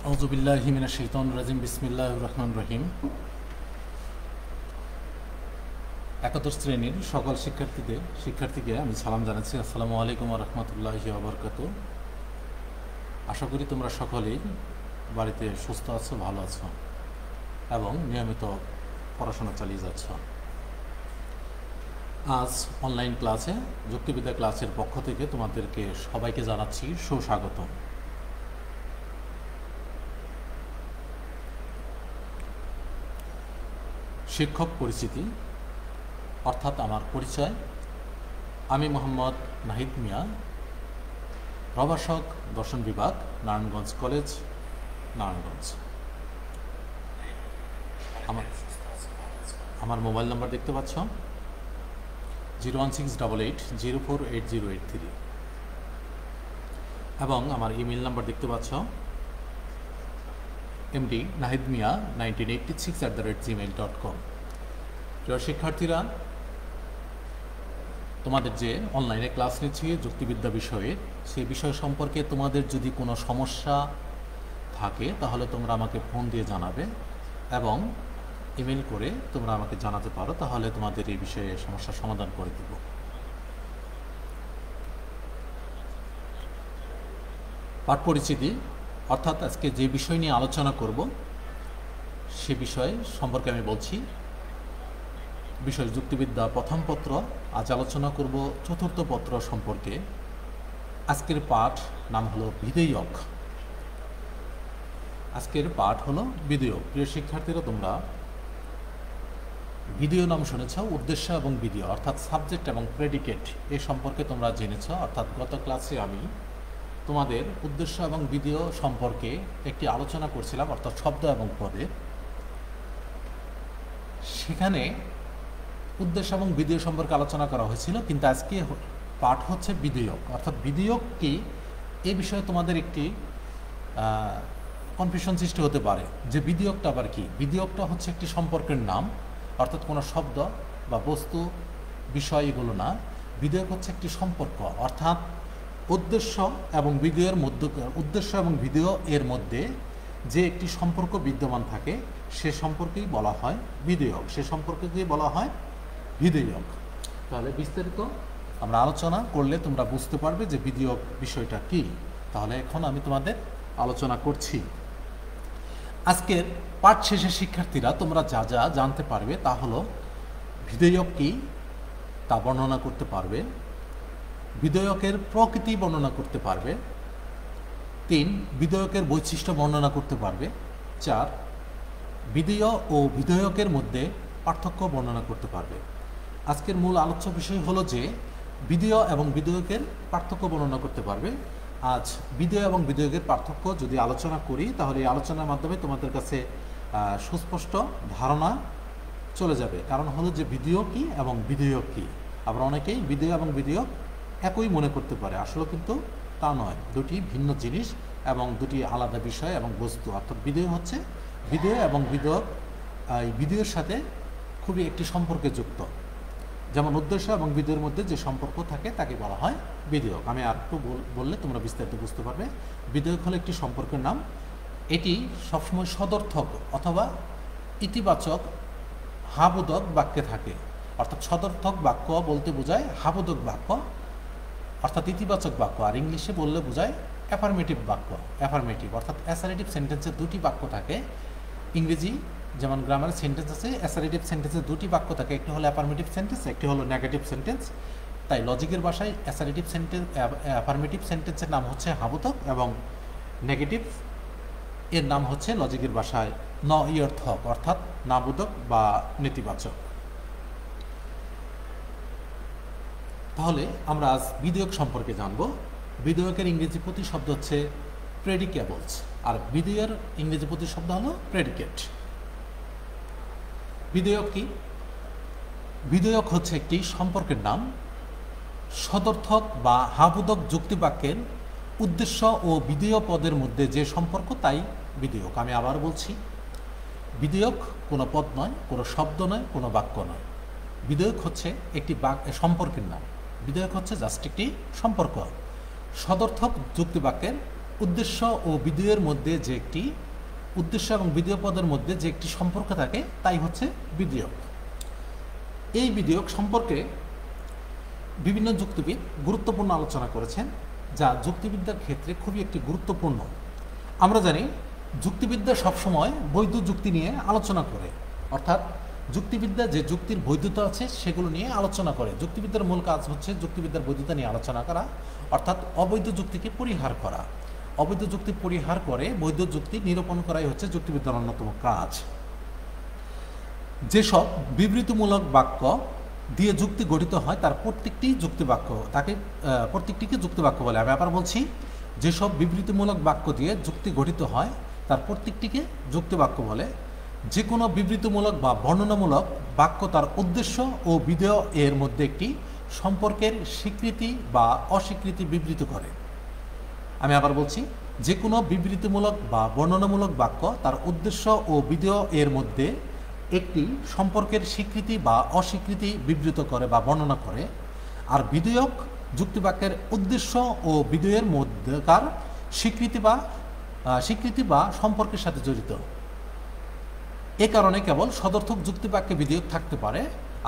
আউযুবিল্লাহি মিনাশ শাইতানির রাজিম বিসমিল্লাহির রহমানির রহিম। একাদশ শ্রেণীর সকল শিক্ষার্থীকে আমি সালাম জানাচ্ছি। আসসালামু আলাইকুম ওয়া রাহমাতুল্লাহি ওয়া বারাকাতুহু। আশা করি তোমরা সকলেই বাড়িতে সুস্থ আছো, ভালো আছো এবং নিয়মিত পড়াশোনা চালিয়ে যাচ্ছ। আজ অনলাইন ক্লাসে যুক্তিবিদ্যা ক্লাসের পক্ষ থেকে তোমাদেরকে সবাইকে জানাচ্ছি সুস্বাগত। শিক্ষক পরিচিতি অর্থাৎ আমার পরিচয়। আমি মোহাম্মদ নাহিদ মিয়া, প্রভাষক, দর্শন বিভাগ, নারায়ণগঞ্জ কলেজ, নারায়ণগঞ্জ। আমার মোবাইল নাম্বার দেখতে পাচ্ছ 01688048083 এবং আমার ইমেল নাম্বার দেখতে পাচ্ছ md nahidmia1986@gmail.com। প্রিয় শিক্ষার্থীরা, তোমাদের যে অনলাইনে ক্লাস নিচ্ছি যুক্তিবিদ্যা বিষয়ে, সেই বিষয় সম্পর্কে তোমাদের যদি কোনো সমস্যা থাকে তাহলে তোমরা আমাকে ফোন দিয়ে জানাবে এবং ইমেল করে তোমরা আমাকে জানাতে পারো, তাহলে তোমাদের এই বিষয়ে সমস্যার সমাধান করে দেব। পাঠ পরিচিতি অর্থাৎ আজকে যে বিষয় নিয়ে আলোচনা করব সে বিষয় সম্পর্কে আমি বলছি। বিষয় যুক্তিবিদ্যা প্রথম পত্র। আজ আলোচনা করব চতুর্থ পত্র সম্পর্কে। আজকের পাঠ নাম হলো বিধেয়ক। আজকের পাঠ হলো বিধেয়ক। প্রিয় শিক্ষার্থীরা, তোমরা বিধেয় নাম শুনেছ। উদ্দেশ্য এবং বিধেয় অর্থাৎ সাবজেক্ট এবং প্রেডিকেট এ সম্পর্কে তোমরা জেনেছ। অর্থাৎ গত ক্লাসে আমি তোমাদের উদ্দেশ্য এবং বিধেয় সম্পর্কে একটি আলোচনা করছিলাম, অর্থাৎ শব্দ এবং পদে। সেখানে উদ্দেশ্য এবং বিধেয় সম্পর্কে আলোচনা করা হয়েছিল, কিন্তু আজকে পাঠ হচ্ছে বিধেয়ক। অর্থাৎ বিধেয়ক কি, এ বিষয়ে তোমাদের একটি কনফিউশন সৃষ্টি হতে পারে যে বিধেয়কটা আবার কি। বিধেয়কটা হচ্ছে একটি সম্পর্কের নাম, অর্থাৎ কোনো শব্দ বা বস্তু, বিষয় এগুলো না। বিধেয়ক হচ্ছে একটি সম্পর্ক, অর্থাৎ উদ্দেশ্য এবং বিধেয়ের মধ্যে, উদ্দেশ্য এবং বিধেয় এর মধ্যে যে একটি সম্পর্ক বিদ্যমান থাকে সে সম্পর্কেই বলা হয় বিধেয়ক। সে সম্পর্ককেই বলা হয় বিধেয়ক। তাহলে বিস্তারিত আমরা আলোচনা করলে তোমরা বুঝতে পারবে যে বিধেয়ক বিষয়টা কি। তাহলে এখন আমি তোমাদের আলোচনা করছি। আজকের পাঠ শেষে শিক্ষার্থীরা তোমরা যা যা জানতে পারবে তা হলো বিধেয়ক কি তা বর্ণনা করতে পারবে, বিধেয়কের প্রকৃতি বর্ণনা করতে পারবে, 3 বিধেয়কের বৈশিষ্ট্য বর্ণনা করতে পারবে, 4 বিধেয় ও বিধেয়কের মধ্যে পার্থক্য বর্ণনা করতে পারবে। আজকের মূল আলোচ্য বিষয় হলো যে বিধেয় এবং বিধেয়কের পার্থক্য বর্ণনা করতে পারবে। আজ বিধেয় এবং বিধেয়কের পার্থক্য যদি আলোচনা করি তাহলে এই আলোচনার মাধ্যমে তোমাদের কাছে সুস্পষ্ট ধারণা চলে যাবে। কারণ হলো যে বিধেয় কি এবং বিধেয়ক কি। আবার অনেকেই বিধেয় এবং বিধেয়ক একই মনে করতে পারে, আসলে কিন্তু তা নয়। দুটি ভিন্ন জিনিস এবং দুটি আলাদা বিষয় এবং বস্তু। অর্থাৎ বিধেয় হচ্ছে বিধেয় এবং বিধেয়ক এই বিধেয়ের সাথে খুবই একটি সম্পর্কে যুক্ত। যেমন উদ্দেশ্য এবং বিধেয়ের মধ্যে যে সম্পর্ক থাকে তাকে বলা হয় বিধেয়ক। আমি আর একটু বললে তোমরা বিস্তারিত বুঝতে পারবে। বিধেয়ক হলো একটি সম্পর্কের নাম। এটি সবসময় সদর্থক অথবা ইতিবাচক হাবোধক বাক্যে থাকে। অর্থাৎ সদর্থক বাক্য বলতে বোঝায় হাবোধক বাক্য, অর্থাৎ ইতিবাচক বাক্য। আর ইংলিশে বললে বোঝায় অ্যাফার্মেটিভ বাক্য। অ্যাফার্মেটিভ অর্থাৎ অ্যাসারেটিভ সেন্টেন্সে দুটি বাক্য থাকে। ইংরেজি যেমন গ্রামারের সেন্টেন্স আছে, অ্যাসারেটিভ সেন্টেন্সে দুটি বাক্য থাকে, একটি হলো অ্যাফার্মেটিভ সেন্টেন্স, একটি হলো নেগেটিভ সেন্টেন্স। তাই লজিকের ভাষায় অ্যাসারেটিভ সেন্টেন্স, অ্যাফার্মেটিভ সেন্টেন্সের নাম হচ্ছে হাবোধক এবং নেগেটিভ এর নাম হচ্ছে লজিকের ভাষায় নইয়র্থক, অর্থাৎ নাবোধক বা নেতিবাচক। তাহলে আমরা আজ বিধেয়ক সম্পর্কে জানব। বিধেয়কের ইংরেজি প্রতিশব্দ হচ্ছে প্রেডিকেবলস, আর বিধেয়ের ইংরেজি প্রতিশব্দ হলো প্রেডিকেট। বিধেয়ক কি? বিধেয়ক হচ্ছে একটি সম্পর্কের নাম। সদর্থক বা হাবোধক যুক্তিবাক্যের উদ্দেশ্য ও বিধেয় পদের মধ্যে যে সম্পর্ক তাই বিধেয়ক। আমি আবার বলছি, বিধেয়ক কোনো পদ নয়, কোনো শব্দ নয়, কোনো বাক্য নয়। বিধেয়ক হচ্ছে একটি সম্পর্কের নাম। বিধেয়ক হচ্ছে জাস্ট একটি সম্পর্ক। সদর্থক যুক্তিবাক্যের উদ্দেশ্য ও বিধেয়ের মধ্যে যে একটি উদ্দেশ্য এবং বিধেয় পদের মধ্যে যে একটি সম্পর্ক থাকে তাই হচ্ছে বিধেয়ক। এই বিধেয়ক সম্পর্কে বিভিন্ন যুক্তিবিদ গুরুত্বপূর্ণ আলোচনা করেছেন, যা যুক্তিবিদ্যার ক্ষেত্রে খুবই একটি গুরুত্বপূর্ণ। আমরা জানি যুক্তিবিদ্যা সবসময় বৈধ যুক্তি নিয়ে আলোচনা করে, অর্থাৎ যুক্তিবিদ্যা যে যুক্তির বৈধতা আছে সেগুলো নিয়ে আলোচনা করে। যুক্তিবিদ্যার মূল কাজ হচ্ছে যুক্তিবিদ্যার বৈধতা নিয়ে আলোচনা করা, অর্থাৎ অবৈধ যুক্তিকে পরিহার করা। অবৈধ যুক্তি পরিহার করে বৈধ যুক্তি নিরূপণ করাই হচ্ছে যুক্তিবিদ্যার অন্যতম কাজ। যেসব বিবৃতিমূলক বাক্য দিয়ে যুক্তি গঠিত হয় তার প্রত্যেকটি যুক্তিবাক্য, তাকে প্রত্যেকটিকে যুক্তিবাক্য বলে। আমি আবার বলছি, যেসব বিবৃতিমূলক বাক্য দিয়ে যুক্তি গঠিত হয় তার প্রত্যেকটিকে যুক্তিবাক্য বলে। যে কোনো বিবৃতিমূলক বা বর্ণনামূলক বাক্য তার উদ্দেশ্য ও বিধেয় এর মধ্যে একটি সম্পর্কের স্বীকৃতি বা অস্বীকৃতি বিবৃত করে। আমি আবার বলছি, যে কোনো বিবৃতিমূলক বা বর্ণনামূলক বাক্য তার উদ্দেশ্য ও বিধেয় এর মধ্যে একটি সম্পর্কের স্বীকৃতি বা অস্বীকৃতি বিবৃত করে বা বর্ণনা করে। আর বিধেয়ক যুক্তিবাক্যের উদ্দেশ্য ও বিধেয়ের মধ্যকার স্বীকৃতি বা সম্পর্কের সাথে জড়িত। এ কারণে কেবল সদর্থক যুক্তিবাক্যে বিধেয়ক থাকতে পারে,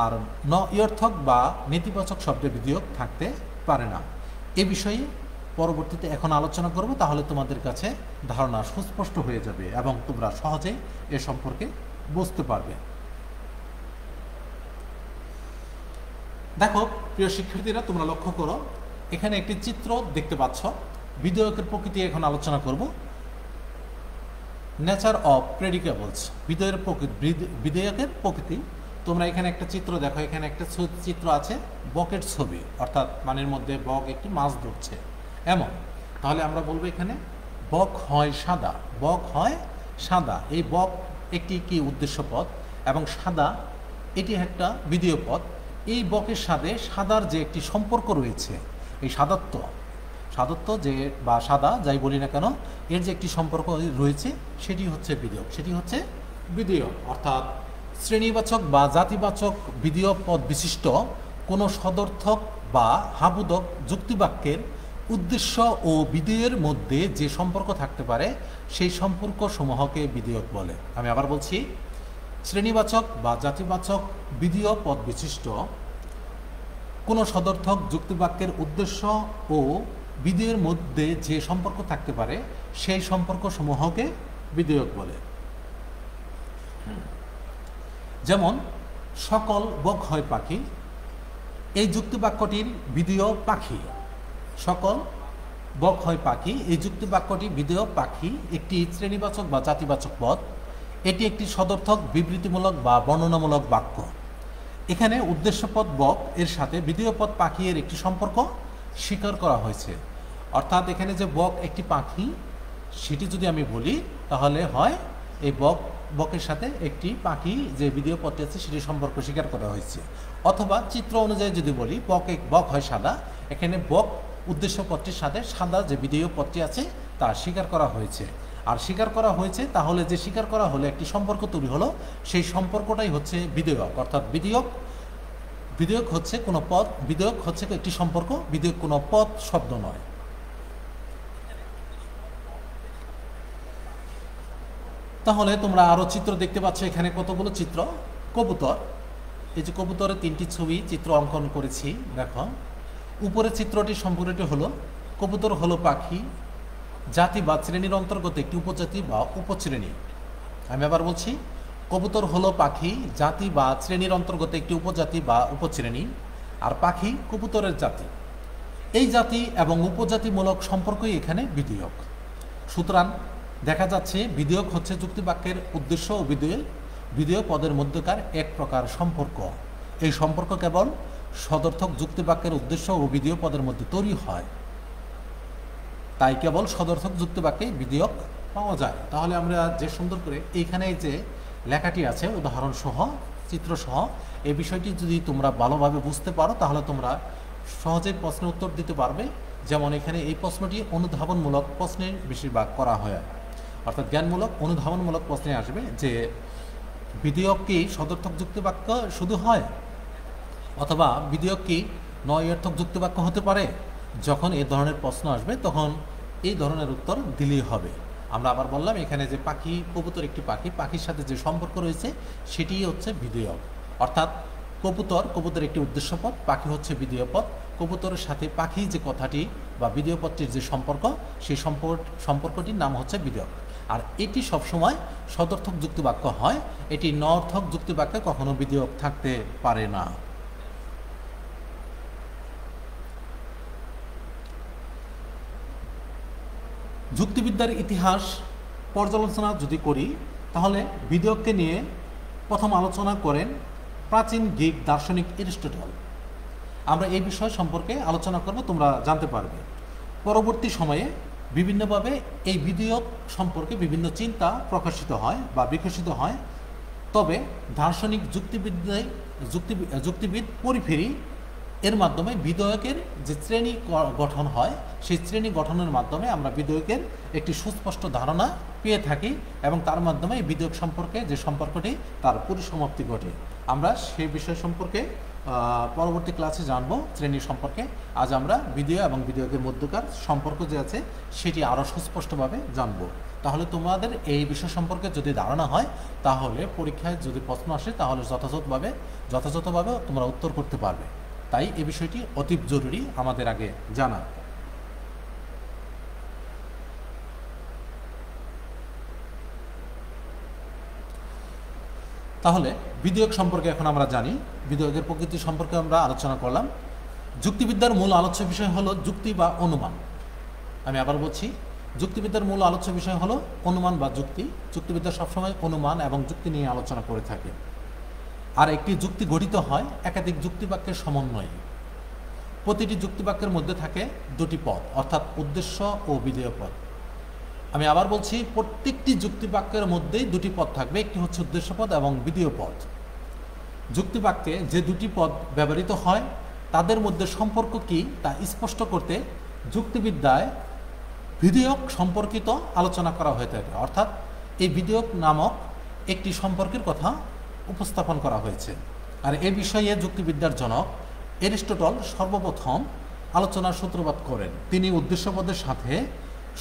আর নইয়র্থক বা নেতিবাচক শব্দে বিধেয়ক থাকতে পারে না। এ বিষয়ে পরবর্তীতে এখন আলোচনা করব, তাহলে তোমাদের কাছে ধারণা সুস্পষ্ট হয়ে যাবে এবং তোমরা সহজে এ সম্পর্কে বুঝতে পারবে। দেখো প্রিয় শিক্ষার্থীরা, তোমরা লক্ষ্য করো, এখানে একটি চিত্র দেখতে পাচ্ছ। বিধেয়কের প্রকৃতি এখন আলোচনা করব। নেচার অফ প্রেডিকেবলস, বিধেয়কের প্রকৃতি। তোমরা এখানে একটা চিত্র দেখো, এখানে একটা চিত্র আছে বকের ছবি, অর্থাৎ পানির মধ্যে বক একটি মাছ ধরছে এমন। তাহলে আমরা বলবো এখানে বক হয় সাদা, বক হয় সাদা। এই বক একটি কি উদ্দেশ্য পদ এবং সাদা এটি একটা বিধেয় পদ। এই বকের সাথে সাদার যে একটি সম্পর্ক রয়েছে, এই সাদত্ব যে বা সাদা যাই বলি না কেন, এর যে একটি সম্পর্ক রয়েছে সেটি হচ্ছে বিধেয়ক। অর্থাৎ শ্রেণীবাচক বা জাতিবাচক বিধেয় পদ বিশিষ্ট কোনো সদর্থক বা হাবুদক যুক্তিবাক্যের উদ্দেশ্য ও বিধেয়ের মধ্যে যে সম্পর্ক থাকতে পারে সেই সম্পর্ক সমূহকে বিধেয়ক বলে। আমি আবার বলছি, শ্রেণীবাচক বা জাতিবাচক বিধেয় পদ বিশিষ্ট কোনো সদর্থক যুক্তিবাক্যের উদ্দেশ্য ও বিধেয়ের মধ্যে যে সম্পর্ক থাকতে পারে সেই সম্পর্ক সমূহকে বিধেয়ক বলে। যেমন সকল বক হয় পাখি, এই যুক্তিবাক্যটির বিধেয় পাখি। সকল বক হয় পাখি, এই যুক্তিবাক্যটি বিধেয় পাখি একটি শ্রেণীবাচক বা জাতিবাচক পদ। এটি একটি সদর্থক বিবৃতিমূলক বা বর্ণনামূলক বাক্য। এখানে উদ্দেশ্যপদ বক এর সাথে বিধেয় পদ পাখি এর একটি সম্পর্ক স্বীকার করা হয়েছে। অর্থাৎ এখানে যে বক একটি পাখি সেটি যদি আমি বলি তাহলে হয় এই বকের সাথে একটি পাখি যে বিধেয় পদটি আছে সেটি সম্পর্ক স্বীকার করা হয়েছে। অথবা চিত্র অনুযায়ী যদি বলি বক হয় সাদা, এখানে বক উদ্দেশ্য পদটির সাথে সাদা যে বিধেয় পদটি আছে তা স্বীকার করা হয়েছে। আর স্বীকার করা হয়েছে তাহলে যে স্বীকার করা হলে একটি সম্পর্ক তৈরি হলো, সেই সম্পর্কটাই হচ্ছে বিধেয়ক। অর্থাৎ বিধেয়ক হচ্ছে কোনো পদ, বিধেয়ক হচ্ছে একটি সম্পর্ক, বিধেয়ক কোনো পদ শব্দ নয়। তাহলে তোমরা আরো চিত্র দেখতে পাচ্ছ, এখানে কতগুলো চিত্র। কবুতর, এই যে কবুতরের তিনটি চিত্র অঙ্কন করেছি। দেখো উপরের চিত্রটি সম্পূর্ণটি হলো কবুতর হলো পাখি, জাতি বা শ্রেণীর অন্তর্গত একটি উপজাতি বা উপশ্রেণী। আমি আবার বলছি, কবুতর হলো পাখি, জাতি বা শ্রেণীর অন্তর্গত একটি উপজাতি বা উপশ্রেণী। আর পাখি কবুতরের জাতি। এই জাতি এবং উপজাতিমূলক সম্পর্কই এখানে বিধেয়ক। সুতরাং দেখা যাচ্ছে বিধেয়ক হচ্ছে যুক্তিবাক্যের উদ্দেশ্য ও বিধেয় পদের মধ্যকার এক প্রকার সম্পর্ক। এই সম্পর্ক কেবল সদর্থক যুক্তিবাক্যের উদ্দেশ্য ও বিধেয় পদের মধ্যে তৈরি হয়, তাই কেবল সদর্থক যুক্তিবাক্যে বিধেয়ক পাওয়া যায়। তাহলে আমরা যে সুন্দর করে এইখানে যে লেখাটি আছে উদাহরণ সহ চিত্র সহ, এই বিষয়টি যদি তোমরা ভালোভাবে বুঝতে পারো তাহলে তোমরা সহজে প্রশ্নের উত্তর দিতে পারবে। যেমন এখানে এই প্রশ্নটি অনুধাবনমূলক প্রশ্নের বেশিরভাগ করা হয়, অর্থাৎ জ্ঞানমূলক অনুধাবনমূলক প্রশ্নে আসবে যে বিধেয়ক কি সদর্থক যুক্তিবাক্য শুধু হয়, অথবা বিধেয়ক কি নইয়র্থক যুক্তিবাক্য হতে পারে। যখন এ ধরনের প্রশ্ন আসবে তখন এই ধরনের উত্তর দিলেই হবে। আমরা আবার বললাম এখানে যে পাখি, কবুতর একটি পাখি, পাখির সাথে যে সম্পর্ক রয়েছে সেটিই হচ্ছে বিধেয়ক। অর্থাৎ কবুতর একটি উদ্দেশ্যপদ, পাখি হচ্ছে বিধেয়পদ। কবুতরের সাথে পাখি যে কথাটি বা বিধেয়পদটির যে সম্পর্ক, সেই সম্পর্কটির নাম হচ্ছে বিধেয়ক। আর এটি সবসময় সদর্থক যুক্তিবাক্য হয়, এটি নঅর্থক যুক্তিবাক্যে কখনো বিধেয়ক থাকতে পারে না। যুক্তিবিদ্যার ইতিহাস পর্যালোচনা যদি করি তাহলে বিধেয়ককে নিয়ে প্রথম আলোচনা করেন প্রাচীন গ্রিক দার্শনিক এরিস্টটল। আমরা এই বিষয় সম্পর্কে আলোচনা করব, তোমরা জানতে পারবে। পরবর্তী সময়ে বিভিন্নভাবে এই বিধেয়ক সম্পর্কে বিভিন্ন চিন্তা প্রকাশিত হয় বা বিকশিত হয়। তবে দার্শনিক যুক্তিবিদ পরিফেরি এর মাধ্যমে বিধেয়কের যে শ্রেণী গঠন হয়, সেই শ্রেণী গঠনের মাধ্যমে আমরা বিধেয়কের একটি সুস্পষ্ট ধারণা পেয়ে থাকি এবং তার মাধ্যমে এই বিধেয়ক সম্পর্কে যে সম্পর্কটি তার পরিসমাপ্তি ঘটে। আমরা সেই বিষয় সম্পর্কে পরবর্তী ক্লাসে জানবো, শ্রেণী সম্পর্কে। আজ আমরা বিধেয় এবং বিধেয়কের মধ্যকার সম্পর্ক যে আছে সেটি আরও সুস্পষ্টভাবে জানবো। তাহলে তোমাদের এই বিষয় সম্পর্কে যদি ধারণা হয়, তাহলে পরীক্ষায় যদি প্রশ্ন আসে তাহলে যথাযথভাবে তোমরা উত্তর করতে পারবে। তাই এই বিষয়টি অতীব জরুরি আমাদের আগে জানা। তাহলে বিধেয়ক সম্পর্কে এখন আমরা জানি, বিধেয়কের প্রকৃতি সম্পর্কে আমরা আলোচনা করলাম। যুক্তিবিদ্যার মূল আলোচ্য বিষয় হলো যুক্তি বা অনুমান। আমি আবার বলছি, যুক্তিবিদ্যার মূল আলোচ্য বিষয় হলো অনুমান বা যুক্তি। যুক্তিবিদ্যা সবসময় অনুমান এবং যুক্তি নিয়ে আলোচনা করে থাকে। আর একটি যুক্তি গঠিত হয় একাধিক যুক্তিবাক্যের সমন্বয়ে। প্রতিটি যুক্তিবাক্যের মধ্যে থাকে দুটি পদ, অর্থাৎ উদ্দেশ্য ও বিধেয় পদ। আমি আবার বলছি, প্রত্যেকটি যুক্তিবাক্যের মধ্যেই দুটি পদ থাকবে, একটি হচ্ছে উদ্দেশ্য পদ এবং বিধেয় পদ। যুক্তিবাক্যে যে দুটি পদ ব্যবহৃত হয় তাদের মধ্যে সম্পর্ক কি তা স্পষ্ট করতে যুক্তিবিদ্যায় বিধেয়ক সম্পর্কিত আলোচনা করা হয়ে থাকে। অর্থাৎ এই বিধেয়ক নামক একটি সম্পর্কের কথা উপস্থাপন করা হয়েছে। আর এ বিষয়ে যুক্তিবিদ্যার জনক এরিস্টটল সর্বপ্রথম আলোচনার সূত্রপাত করেন। তিনি উদ্দেশ্যপদের সাথে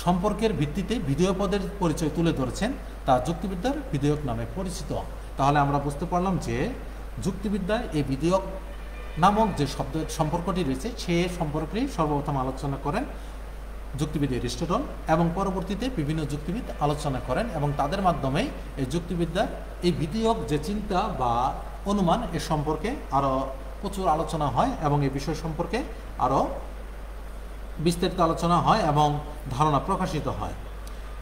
সম্পর্কের ভিত্তিতে বিধেয় পদের পরিচয় তুলে ধরেছেন, তা যুক্তিবিদ্যার বিধেয়ক নামে পরিচিত। তাহলে আমরা বুঝতে পারলাম যে যুক্তিবিদ্যায় এই বিধেয়ক নামক যে সম্পর্কটি রয়েছে সে সম্পর্কে সর্বপ্রথম আলোচনা করেন যুক্তিবিদ এরিস্টটল, এবং পরবর্তীতে বিভিন্ন যুক্তিবিদ আলোচনা করেন এবং তাদের মাধ্যমে এই যুক্তিবিদ্যার এই বিধেয়ক যে চিন্তা বা অনুমান এ সম্পর্কে আরও প্রচুর আলোচনা হয় এবং এই বিষয় সম্পর্কে আরও বিস্তারিত আলোচনা হয় এবং ধারণা প্রকাশিত হয়।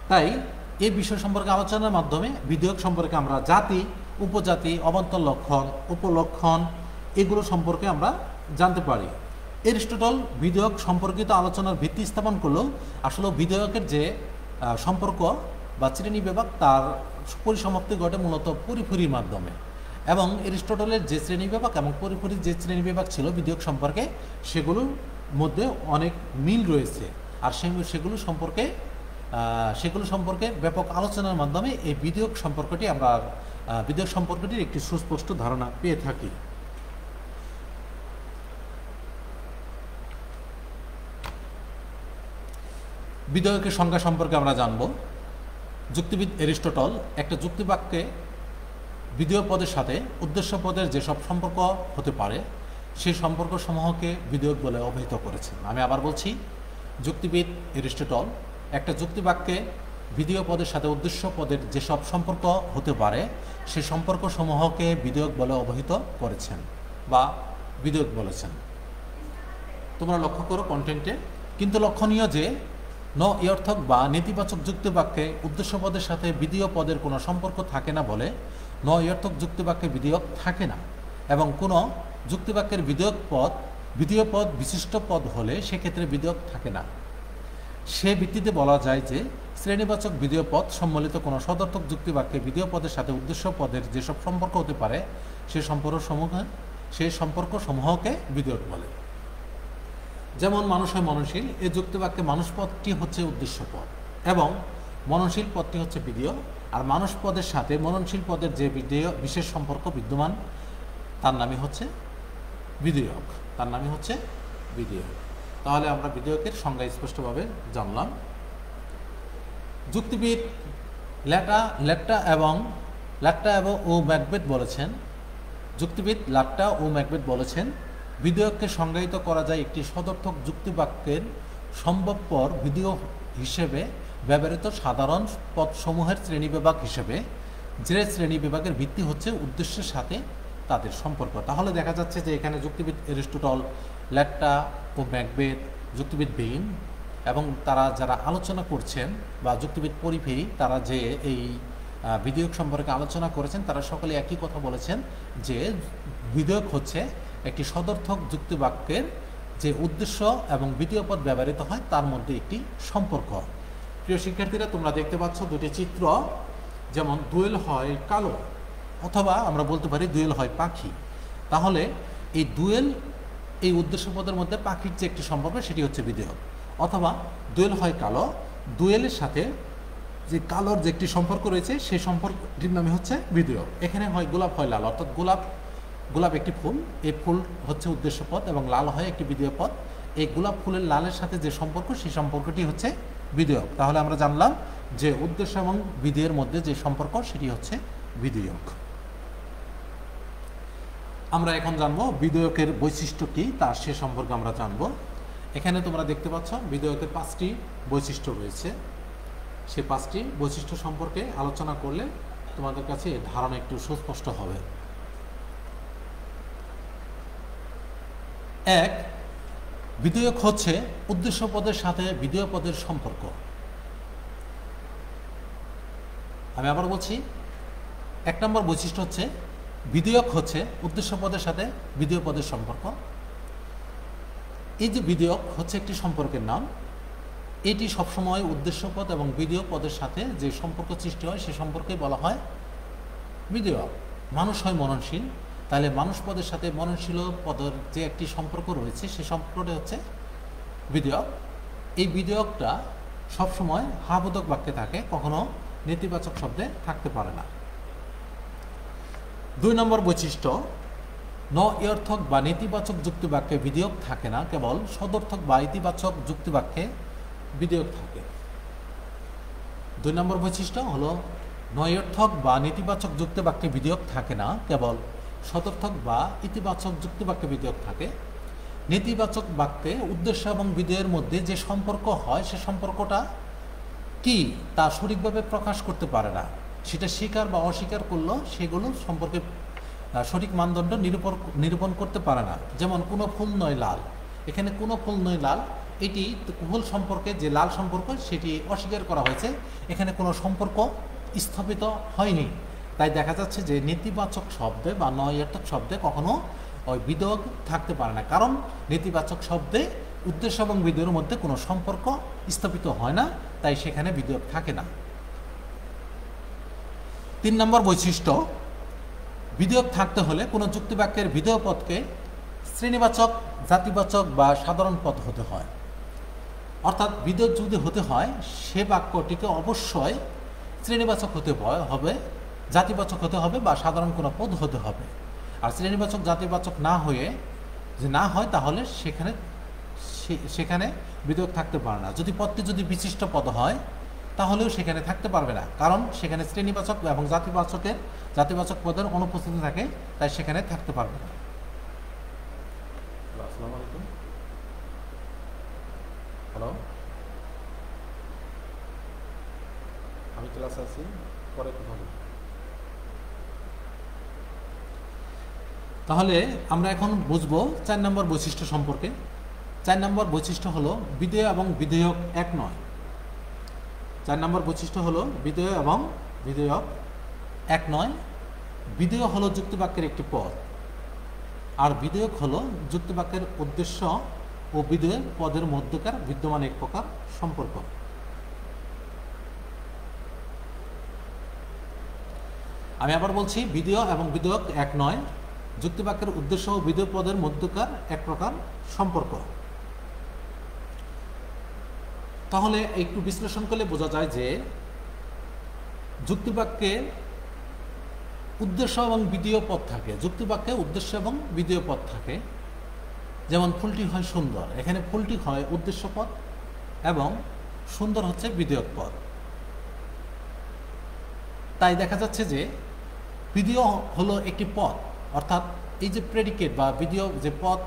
তাই এই বিষয় সম্পর্কে আলোচনার মাধ্যমে বিধেয়ক সম্পর্কে আমরা জাতি, উপজাতি, অবান্তর লক্ষণ, উপলক্ষণ এগুলো সম্পর্কে আমরা জানতে পারি। এরিস্টটল বিধেয়ক সম্পর্কিত আলোচনার ভিত্তি স্থাপন করলেও আসলে বিধেয়কের যে সম্পর্ক বা শ্রেণী বিভাগ তার পরিসমাপ্তি ঘটে মূলত পরিফেরির মাধ্যমে। এবং এরিস্টটলের যে শ্রেণী বিভাগ এবং পরিফেরির যে শ্রেণী বিভাগ ছিল বিধেয়ক সম্পর্কে, সেগুলোর মধ্যে অনেক মিল রয়েছে। আর সেগুলো সম্পর্কে ব্যাপক আলোচনার মাধ্যমে এই বিধেয়ক সম্পর্কটির একটি সুস্পষ্ট ধারণা পেয়ে থাকি। বিধেয়কের সংজ্ঞা সম্পর্কে আমরা জানব। যুক্তিবিদ এরিস্টটল একটা যুক্তিবাক্যে বিধেয় পদের সাথে উদ্দেশ্য পদের যেসব সম্পর্ক হতে পারে সেই সম্পর্ক সমূহকে বিধেয়ক বলে অভিহিত করেছেন। আমি আবার বলছি, যুক্তিবিদ এরিস্টটল একটা যুক্তিবাক্যে বিধেয় পদের সাথে উদ্দেশ্য পদের যেসব সম্পর্ক হতে পারে সেই সম্পর্ক সমূহকে বিধেয়ক বলে অভিহিত করেছেন বা বিধেয়ক বলেছেন। তোমরা লক্ষ্য করো কন্টেন্টে, কিন্তু লক্ষণীয় যে নঅর্থক বা নেতিবাচক যুক্তিবাক্যে উদ্দেশ্য পদের সাথে বিধেয় পদের কোনো সম্পর্ক থাকে না বলে নঅর্থক যুক্তিবাক্যে বিধেয়ক থাকে না, এবং কোনো যুক্তিবাক্যের বিধেয় পদ বিশিষ্ট পদ হলে সেক্ষেত্রে বিধেয়ক থাকে না। সে ভিত্তিতে বলা যায় যে শ্রেণীবাচক বিধেয় পদ সম্বলিত কোনো সদর্থক যুক্তিবাক্যে বিধেয় পদের সাথে উদ্দেশ্য পদের যেসব সম্পর্ক হতে পারে সেই সম্পর্ক সমূহকে বিধেয়ক বলে। যেমন মানুষ হয় মননশীল, এই যুক্তিবাক্যে মানুষ পদটি হচ্ছে উদ্দেশ্য পদ এবং মননশীল পদটি হচ্ছে বিধেয়। আর মানুষ পদের সাথে মননশীল পদের যে বিশেষ সম্পর্ক বিদ্যমান তার নামই হচ্ছে বিধেয়ক। তাহলে আমরা বিধেয়কের সংজ্ঞা স্পষ্টভাবে জানলাম। যুক্তিবিদ ল্যাকটা এবং ও ম্যাকবেথ বলেছেন, যুক্তিবিদ ল্যাকটা ও ম্যাকবেথ বলেছেন, বিধেয়ককে সংজ্ঞায়িত করা যায় একটি সদর্থক যুক্তিবাক্যের সম্ভবপর বিধেয়ক হিসেবে ব্যবহৃত সাধারণ পদসমূহের শ্রেণীবিভাগ হিসেবে, যে শ্রেণীবিভাগের ভিত্তি হচ্ছে উদ্দেশ্যের সাথে তাদের সম্পর্ক। তাহলে দেখা যাচ্ছে যে এখানে যুক্তিবিদ এরিস্টটল, ল্যাকটা ও ম্যাকবেথ, যুক্তিবিদ বেইন এবং তারা যারা আলোচনা করছেন বা যুক্তিবিদ পরিফেরি, তারা যে এই বিধেয়ক সম্পর্কে আলোচনা করেছেন, তারা সকলে একই কথা বলেছেন যে বিধেয়ক হচ্ছে একটি সদর্থক যুক্তিবাক্যের যে উদ্দেশ্য এবং বিধেয়পদ ব্যবহৃত হয় তার মধ্যে একটি সম্পর্ক। প্রিয় শিক্ষার্থীরা, তোমরা দেখতে পাচ্ছ দুটি চিত্র, যেমন দোয়েল হয় কালো, অথবা আমরা বলতে পারি দোয়েল হয় পাখি। তাহলে এই দোয়েল, এই উদ্দেশ্যপদের মধ্যে পাখির যে একটি সম্পর্ক সেটি হচ্ছে বিধেয়ক, অথবা দোয়েল হয় কালো, দোয়েলের সাথে যে কালোর যে একটি সম্পর্ক রয়েছে সেই সম্পর্কটির নামে হচ্ছে বিধেয়ক। এখানে হয় গোলাপ হয় লাল, অর্থাৎ গোলাপ একটি ফুল, এই ফুল হচ্ছে উদ্দেশ্যপদ এবং লাল হয় একটি বিধেয়পদ। এই গোলাপ ফুলের লালের সাথে যে সম্পর্ক সেই সম্পর্কটি হচ্ছে বিধেয়ক। তাহলে আমরা জানলাম যে উদ্দেশ্য এবং বিধেয়ের মধ্যে যে সম্পর্ক সেটি হচ্ছে বিধেয়ক। আমরা এখন জানবো বিধেয়কের বৈশিষ্ট্য কি, তার সে সম্পর্কে আমরা জানবো। এখানে তোমরা দেখতে পাচ্ছ বিধেয়কের 5টি বৈশিষ্ট্য রয়েছে। সেই 5টি বৈশিষ্ট্য সম্পর্কে আলোচনা করলে তোমাদের কাছে ধারণা একটু সুস্পষ্ট হবে। 1, বিধেয়ক হচ্ছে উদ্দেশ্য পদের সাথে বিধেয় পদের সম্পর্ক। আমি আবার বলছি, 1 নম্বর বৈশিষ্ট্য হচ্ছে বিধেয়ক হচ্ছে উদ্দেশ্য পদের সাথে বিধেয় পদের সম্পর্ক। এই যে বিধেয়ক হচ্ছে একটি সম্পর্কের নাম, এটি সবসময় উদ্দেশ্যপদ এবং বিধেয় পদের সাথে যে সম্পর্ক সৃষ্টি হয় সে সম্পর্কে বলা হয় বিধেয়ক। মানুষ হয় মননশীল, তাহলে মানুষ পদের সাথে মননশীল পদের যে একটি সম্পর্ক রয়েছে সে সম্পর্কটা হচ্ছে বিধেয়ক। এই বিধেয়কটা সবসময় হাবোধক বাক্যে থাকে, কখনো নেতিবাচক শব্দে থাকতে পারে না। 2 নম্বর বৈশিষ্ট্য, নঅর্থক বা নেতিবাচক যুক্তিবাক্যে বিধেয়ক থাকে না, কেবল সদর্থক বা ইতিবাচক যুক্তিবাক্যে বিধেয়ক থাকে। 2 নম্বর বৈশিষ্ট্য হলো নঅর্থক বা নেতিবাচক যুক্তিবাক্যে বিধেয়ক থাকে না, কেবল সদর্থক বা ইতিবাচক যুক্তিবাক্যে বিধেয়ক থাকে। নেতিবাচক বাক্যে উদ্দেশ্য এবং বিধেয়ের মধ্যে যে সম্পর্ক হয় সে সম্পর্কটা কি তা সঠিকভাবে প্রকাশ করতে পারে না, সেটা স্বীকার বা অস্বীকার করলেও সেগুলো সম্পর্কে সঠিক মানদণ্ড নিরূপণ করতে পারে না। যেমন কোনো ফুল নয় লাল, এখানে কোনো ফুল নয় লাল, এটি ফুল সম্পর্কে যে লাল সম্পর্ক সেটি অস্বীকার করা হয়েছে, এখানে কোনো সম্পর্ক স্থাপিত হয়নি। তাই দেখা যাচ্ছে যে নেতিবাচক শব্দে বা নঅর্থক শব্দে কখনো ওই বিধেয়ক থাকতে পারে না, কারণ নেতিবাচক শব্দে উদ্দেশ্য এবং বিধেয়ের মধ্যে কোনো সম্পর্ক স্থাপিত হয় না, তাই সেখানে বিধেয়ক থাকে না। 3 নম্বর বৈশিষ্ট্য, বিধেয়ক থাকতে হলে কোনো যুক্তিবাক্যের বিধেয় পদকে শ্রেণীবাচক, জাতিবাচক বা সাধারণ পদ হতে হয়। অর্থাৎ বিধেয়ক যদি হতে হয় সে বাক্যটিকে অবশ্যই শ্রেণীবাচক হতে হবে, জাতিবাচক হতে হবে বা সাধারণ কোনো পদ হতে হবে। আর শ্রেণীবাচক, জাতিবাচক না হয় তাহলে সেখানে বিধেয়ক থাকতে পারে না। যদি পদটি বিশিষ্ট পদ হয় তাহলেও সেখানে থাকতে পারবে না, কারণ সেখানে শ্রেণীবাচক এবং জাতিবাচক পদের অনুপস্থিতি থাকে, তাই সেখানে থাকতে পারবে না। আসসালামু আলাইকুম। হ্যালো, আমি ক্লাসে আছি, পরে কথা বলব। তাহলে আমরা এখন বুঝবো 4 নম্বর বৈশিষ্ট্য সম্পর্কে। 4 নম্বর বৈশিষ্ট্য হলো বিধেয় এবং বিধেয়ক এক নয়। 4 নম্বর বৈশিষ্ট্য হলো বিধেয় এবং বিধেয়ক এক নয়। বিধেয় হলো যুক্তিবাক্যের একটি পদ, আর বিধেয়ক হলো যুক্তিবাক্যের উদ্দেশ্য ও বিধেয় পদের মধ্যকার বিদ্যমান এক প্রকার সম্পর্ক। আমি আবার বলছি, বিধেয় এবং বিধেয়ক এক নয়, যুক্তিবাক্যের উদ্দেশ্য ও বিধেয় পদের মধ্যকার এক প্রকার সম্পর্ক। তাহলে একটু বিশ্লেষণ করলে বোঝা যায় যে যুক্তিবাক্যে উদ্দেশ্য এবং বিধেয় পদ থাকে। যুক্তিবাক্যে উদ্দেশ্য এবং বিধেয় পদ থাকে। যেমন ফুলটি হয় সুন্দর, এখানে ফুলটি হয় উদ্দেশ্য পদ এবং সুন্দর হচ্ছে বিধেয়ক পদ। তাই দেখা যাচ্ছে যে বিধিও হলো একটি পদ, অর্থাৎ এই যে প্রেডিকেট বা বিধিও যে পদ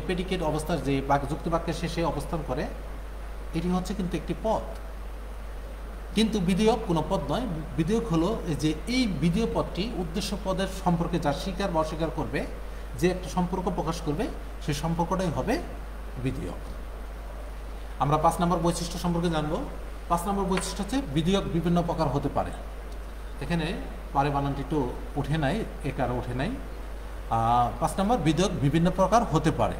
প্রেডিকেট অবস্থার যে যুক্তি বাক্যের শেষে অবস্থান করে, এটি হচ্ছে কিন্তু একটি পদ। কিন্তু বিধেয়ক কোনো পদ নয়। বিধেয়ক হলো যে এই বিধেয় পদটি উদ্দেশ্য পদের সম্পর্কে যা স্বীকার বা অস্বীকার করবে, যে একটা সম্পর্ক প্রকাশ করবে, সেই সম্পর্কটাই হবে বিধেয়ক। আমরা 5 নম্বর বৈশিষ্ট্য সম্পর্কে জানবো। 5 নম্বর বৈশিষ্ট্য হচ্ছে বিধেয়ক বিভিন্ন প্রকার হতে পারে। এখানে পারে বানানটি একটু ওঠে নাই, একার ওঠে নাই। 5 নম্বর, বিধেয়ক বিভিন্ন প্রকার হতে পারে।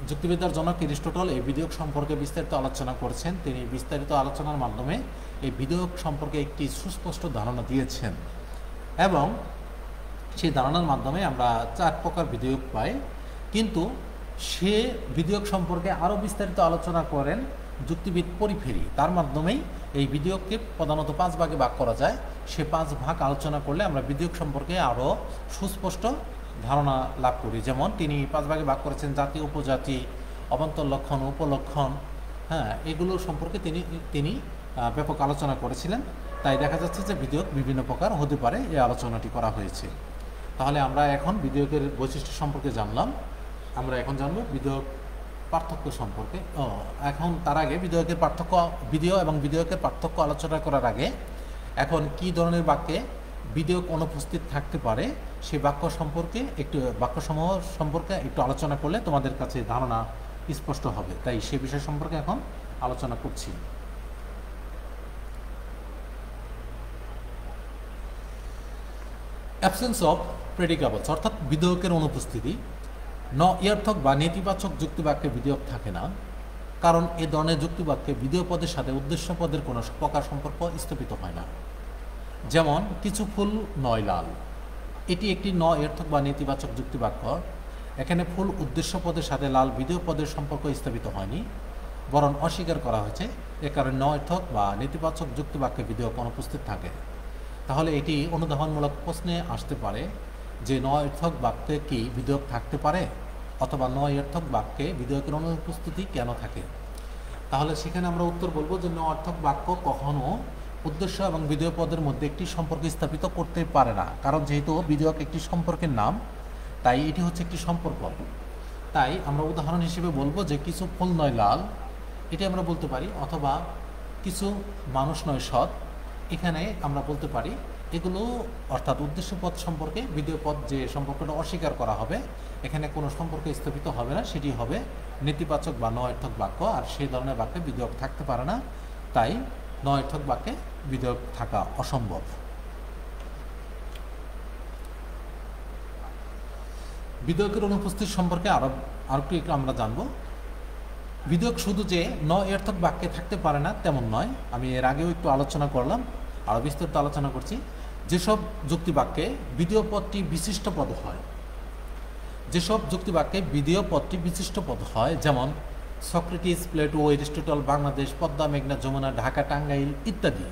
যুক্তিবিদ্যার জনক এরিস্টটল এই বিধেয়ক সম্পর্কে বিস্তারিত আলোচনা করেছেন। তিনি বিস্তারিত আলোচনার মাধ্যমে এই বিধেয়ক সম্পর্কে একটি সুস্পষ্ট ধারণা দিয়েছেন, এবং সেই ধারণার মাধ্যমে আমরা 4 প্রকার বিধেয়ক পাই। কিন্তু সে বিধেয়ক সম্পর্কে আরও বিস্তারিত আলোচনা করেন যুক্তিবিদ পরিফেরি। তার মাধ্যমেই এই বিধেয়ককে প্রধানত 5 ভাগে ভাগ করা যায়। সে 5 ভাগ আলোচনা করলে আমরা বিধেয়ক সম্পর্কে আরও সুস্পষ্ট ধারণা লাভ করি। যেমন তিনি 5 ভাগে ভাগ করেছেন জাতি, উপজাতি, অবান্তর লক্ষণ, উপলক্ষণ, এগুলো সম্পর্কে তিনি ব্যাপক আলোচনা করেছিলেন। তাই দেখা যাচ্ছে যে বিধেয়ক বিভিন্ন প্রকার হতে পারে, এই আলোচনাটি করা হয়েছে। তাহলে আমরা এখন বিধেয়কের বৈশিষ্ট্য সম্পর্কে জানলাম। আমরা এখন জানবো বিধেয়ক পার্থক্য সম্পর্কে। এখন তার আগে বিধেয়কের পার্থক্য, বিধেয় এবং বিধেয়কের পার্থক্য আলোচনা করার আগে এখন কি ধরনের বাক্যে বিধেয়ক অনুপস্থিত থাকতে পারে সেই বাক্যসমূহ সম্পর্কে একটু আলোচনা করলে তোমাদের কাছে ধারণা স্পষ্ট হবে। তাই সে বিষয় সম্পর্কে এখন আলোচনা করছি। অ্যাবসেন্স অফ প্রেডিকাবলস, অর্থাৎ বিধেয়কের অনুপস্থিতি। অর্থক বা নেতিবাচক যুক্তিবাক্যে বিধেয়ক থাকে না, কারণ এ ধরনের যুক্তিবাক্যে বিধেয় পদের সাথে উদ্দেশ্য পদের কোনো প্রকার সম্পর্ক স্থাপিত হয় না। যেমন কিছু ফুল নয় লাল, এটি একটি অর্থক বা নেতিবাচক যুক্তিবাক্য। এখানে ফুল উদ্দেশ্য পদের সাথে লাল বিধেয় পদের সম্পর্ক স্থাপিত হয়নি, বরং অস্বীকার করা হয়েছে। এ কারণে অর্থক বা নেতিবাচক যুক্তিবাক্যে বিধেয়ক অনুপস্থিত থাকে। তাহলে এটি অনুধাবনমূলক প্রশ্নে আসতে পারে যে অর্থক বাক্যে কি বিধেয়ক থাকতে পারে, অথবা অর্থক বাক্যে বিধেয়কের অনুপস্থিতি কেন থাকে। তাহলে সেখানে আমরা উত্তর বলবো যে অর্থক বাক্য কখনো উদ্দেশ্য এবং বিধেয় পদের মধ্যে একটি সম্পর্ক স্থাপিত করতে পারে না, কারণ যেহেতু বিধেয়ক একটি সম্পর্কের নাম, তাই এটি হচ্ছে একটি সম্পর্ক। তাই আমরা উদাহরণ হিসেবে বলবো যে কিছু ফুল নয় লাল, এটি আমরা বলতে পারি, অথবা কিছু মানুষ নয় সৎ, এখানে আমরা বলতে পারি। এগুলো অর্থাৎ উদ্দেশ্য পদ সম্পর্কে বিধেয় পদ যে সম্পর্কটা অস্বীকার করা হবে, এখানে কোনো সম্পর্ক স্থাপিত হবে না, সেটি হবে নেতিবাচক বা অর্থক বাক্য। আর সেই ধরনের বাক্যে বিধেয়ক থাকতে পারে না, তাই অর্থক বাক্যে বিধেয়ক থাকা অসম্ভব। বিধেয়কের অনুপস্থিতি সম্পর্কে আরো একটু আমরা জানবো। বিধেয়ক শুধু যে অর্থক বাক্যে থাকতে পারে না তেমন নয়, আমি এর আগেও একটু আলোচনা করলাম, আরো বিস্তারিত আলোচনা করছি। যেসব যুক্তিবাক্যে বিধেয় পদটি বিশিষ্ট পদ হয়, যেসব যুক্তিবাক্যে বিধেয় পদটি বিশিষ্ট পদ হয়, যেমন Socrates, Plato, Aristotle, Bangladesh, Padma, মেঘনা, যমুনা, ঢাকা, টাঙ্গাইল ইত্যাদি,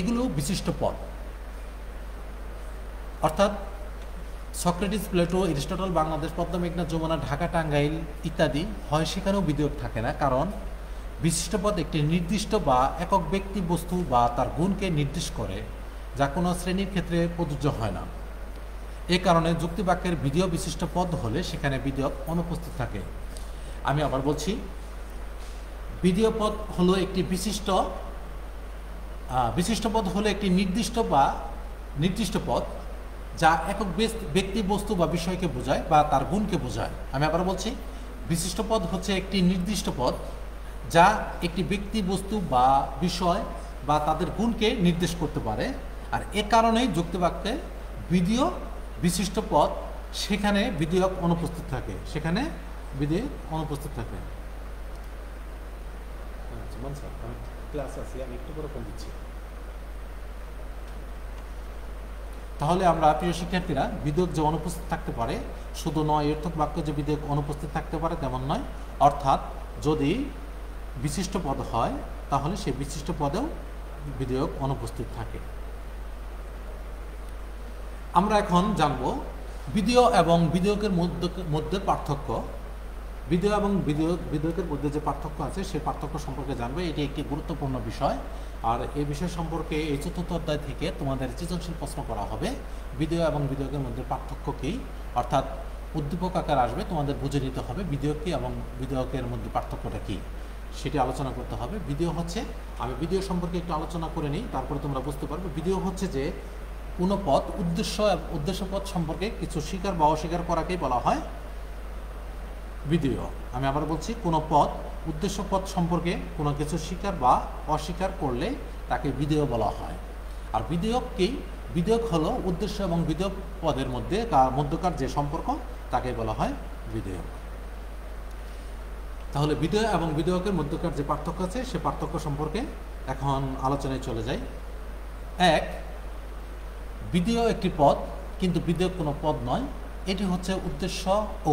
এগুলো বিশিষ্ট পদ। অর্থাৎ Socrates, Plato, Aristotle, Bangladesh, Padma, মেঘনা, যমুনা, ঢাকা, টাঙ্গাইল ইত্যাদি হয়, সেখানেও বিধেয়ক থাকে না, কারণ বিশিষ্ট পদ একটি নির্দিষ্ট বা একক ব্যক্তি, বস্তু বা তার গুণকে নির্দেশ করে, যা কোনো শ্রেণীর ক্ষেত্রে প্রযোজ্য হয় না। এ কারণে যুক্তিবাক্যের বিধেয় বিশিষ্ট পদ হলে সেখানে বিধেয়ক অনুপস্থিত থাকে। আমি আবার বলছি, বিধেয় পদ হলো একটি বিশিষ্ট পদ হলো একটি নির্দিষ্ট পদ, যা একক ব্যক্তি, বস্তু বা বিষয়কে বোঝায় বা তার গুণকে বোঝায়। আমি আবার বলছি, বিশিষ্ট পদ হচ্ছে একটি নির্দিষ্ট পদ, যা একটি ব্যক্তি, বস্তু বা বিষয় বা তাদের গুণকে নির্দেশ করতে পারে। আর এ কারণেই যুক্তিবাক্যে বিধেয় বিশিষ্ট পদ, সেখানে বিধেয়ক অনুপস্থিত থাকে, তাহলে আমরা প্রিয় শিক্ষার্থীরা, বিধেয়ক যে অনুপস্থিত থাকতে পারে, শুধু অর্থক বাক্য যে বিধেয়ক অনুপস্থিত থাকতে পারে তেমন নয়। অর্থাৎ যদি বিশিষ্ট পদ হয়, তাহলে সেই বিশিষ্ট পদেও বিধেয়ক অনুপস্থিত থাকে। আমরা এখন জানব বিধেয় এবং বিধেয়কের মধ্যে পার্থক্য। ভিডিও এবং ভিডিওকের মধ্যে যে পার্থক্য আছে সেই পার্থক্য সম্পর্কে জানবে, এটি একটি গুরুত্বপূর্ণ বিষয়। আর এই বিষয় সম্পর্কে এই 4র্থ অধ্যায় থেকে তোমাদের সৃজনশীল প্রশ্ন করা হবে। ভিডিও এবং ভিডিওকের মধ্যে পার্থক্য কী, অর্থাৎ উদ্দীপক আকার আসবে, তোমাদের বুঝে নিতে হবে ভিডিও কী এবং ভিডিওকের মধ্যে পার্থক্যটা কী সেটি আলোচনা করতে হবে। ভিডিও হচ্ছে, আমি ভিডিও সম্পর্কে একটু আলোচনা করে নিই, তারপরে তোমরা বুঝতে পারবে। ভিডিও হচ্ছে যে কোনো পদ উদ্দেশ্য পদ সম্পর্কে কিছু স্বীকার বা অস্বীকার করাকেই বলা হয় ভিডিও। আমি আবার বলছি, কোনো পদ উদ্দেশ্য পদ সম্পর্কে কোনো কিছু স্বীকার বা অস্বীকার করলে তাকে ভিডিও বলা হয়। আর ভিডিওকেই, ভিডিও হলো উদ্দেশ্য এবং ভিডিও পদের মধ্যকার যে সম্পর্ক তাকে বলা হয় ভিডিও। তাহলে ভিডিও এবং ভিডিওকের মধ্যকার যে পার্থক্য আছে সে পার্থক্য সম্পর্কে এখন আলোচনায় চলে যাই। 1, ভিডিও একটি পদ কিন্তু ভিডিও কোনো পদ নয়। এটি হচ্ছে উদ্দেশ্য ও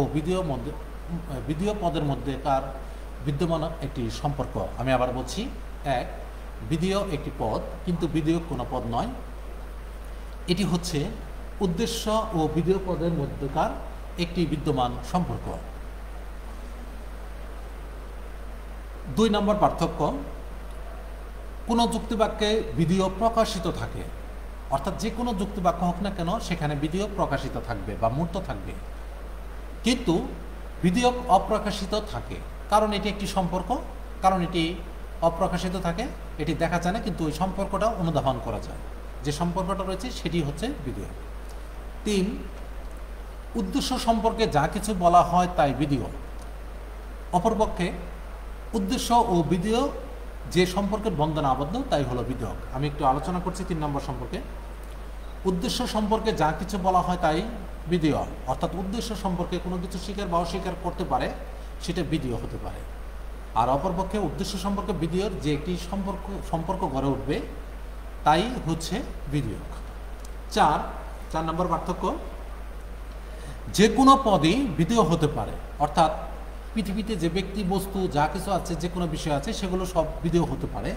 ভিডিও পদের মধ্যেকার বিদ্যমান একটি সম্পর্ক। আমি আবার বলছি, 1, ভিডিও একটি পদ কিন্তু ভিডিও কোনো পদ নয়। এটি হচ্ছে উদ্দেশ্য ও ভিডিও পদের মধ্যকার একটি বিদ্যমান সম্পর্ক। 2 নম্বর পার্থক্য, কোনো যুক্তিবাক্যে ভিডিও প্রকাশিত থাকে, অর্থাৎ যে কোনো যুক্তিবাক্য হোক না কেন সেখানে ভিডিও প্রকাশিত থাকবে বা মূর্ত থাকবে, কিন্তু ভিডিও অপ্রকাশিত থাকে। কারণ এটি একটি সম্পর্ক, কারণ এটি অপ্রকাশিত থাকে, এটি দেখা যায় না, কিন্তু ওই সম্পর্কটা অনুধাবন করা যায়। যে সম্পর্কটা রয়েছে সেটি হচ্ছে ভিডিও। 3, উদ্দেশ্য সম্পর্কে যা কিছু বলা হয় তাই ভিডিও। অপরপক্ষে উদ্দেশ্য ও ভিডিও যে সম্পর্কের বন্ধনে আবদ্ধ তাই হলো ভিডিও। আমি একটু আলোচনা করছি 3 নম্বর সম্পর্কে। উদ্দেশ্য সম্পর্কে যা কিছু বলা হয় তাই ভিডিও, অর্থাৎ উদ্দেশ্য সম্পর্কে কোনো কিছু স্বীকার বা অস্বীকার করতে পারে সেটা ভিডিও হতে পারে। আর অপরপক্ষে উদ্দেশ্য সম্পর্কে ভিডিওর যে একটি সম্পর্ক গড়ে উঠবে তাই হচ্ছে ভিডিও। 4 নম্বর পার্থক্য, যে কোনো পদই ভিডিও হতে পারে, অর্থাৎ পৃথিবীতে যে ব্যক্তি বস্তু যা কিছু আছে, যে কোনো বিষয় আছে, সেগুলো সব ভিডিও হতে পারে।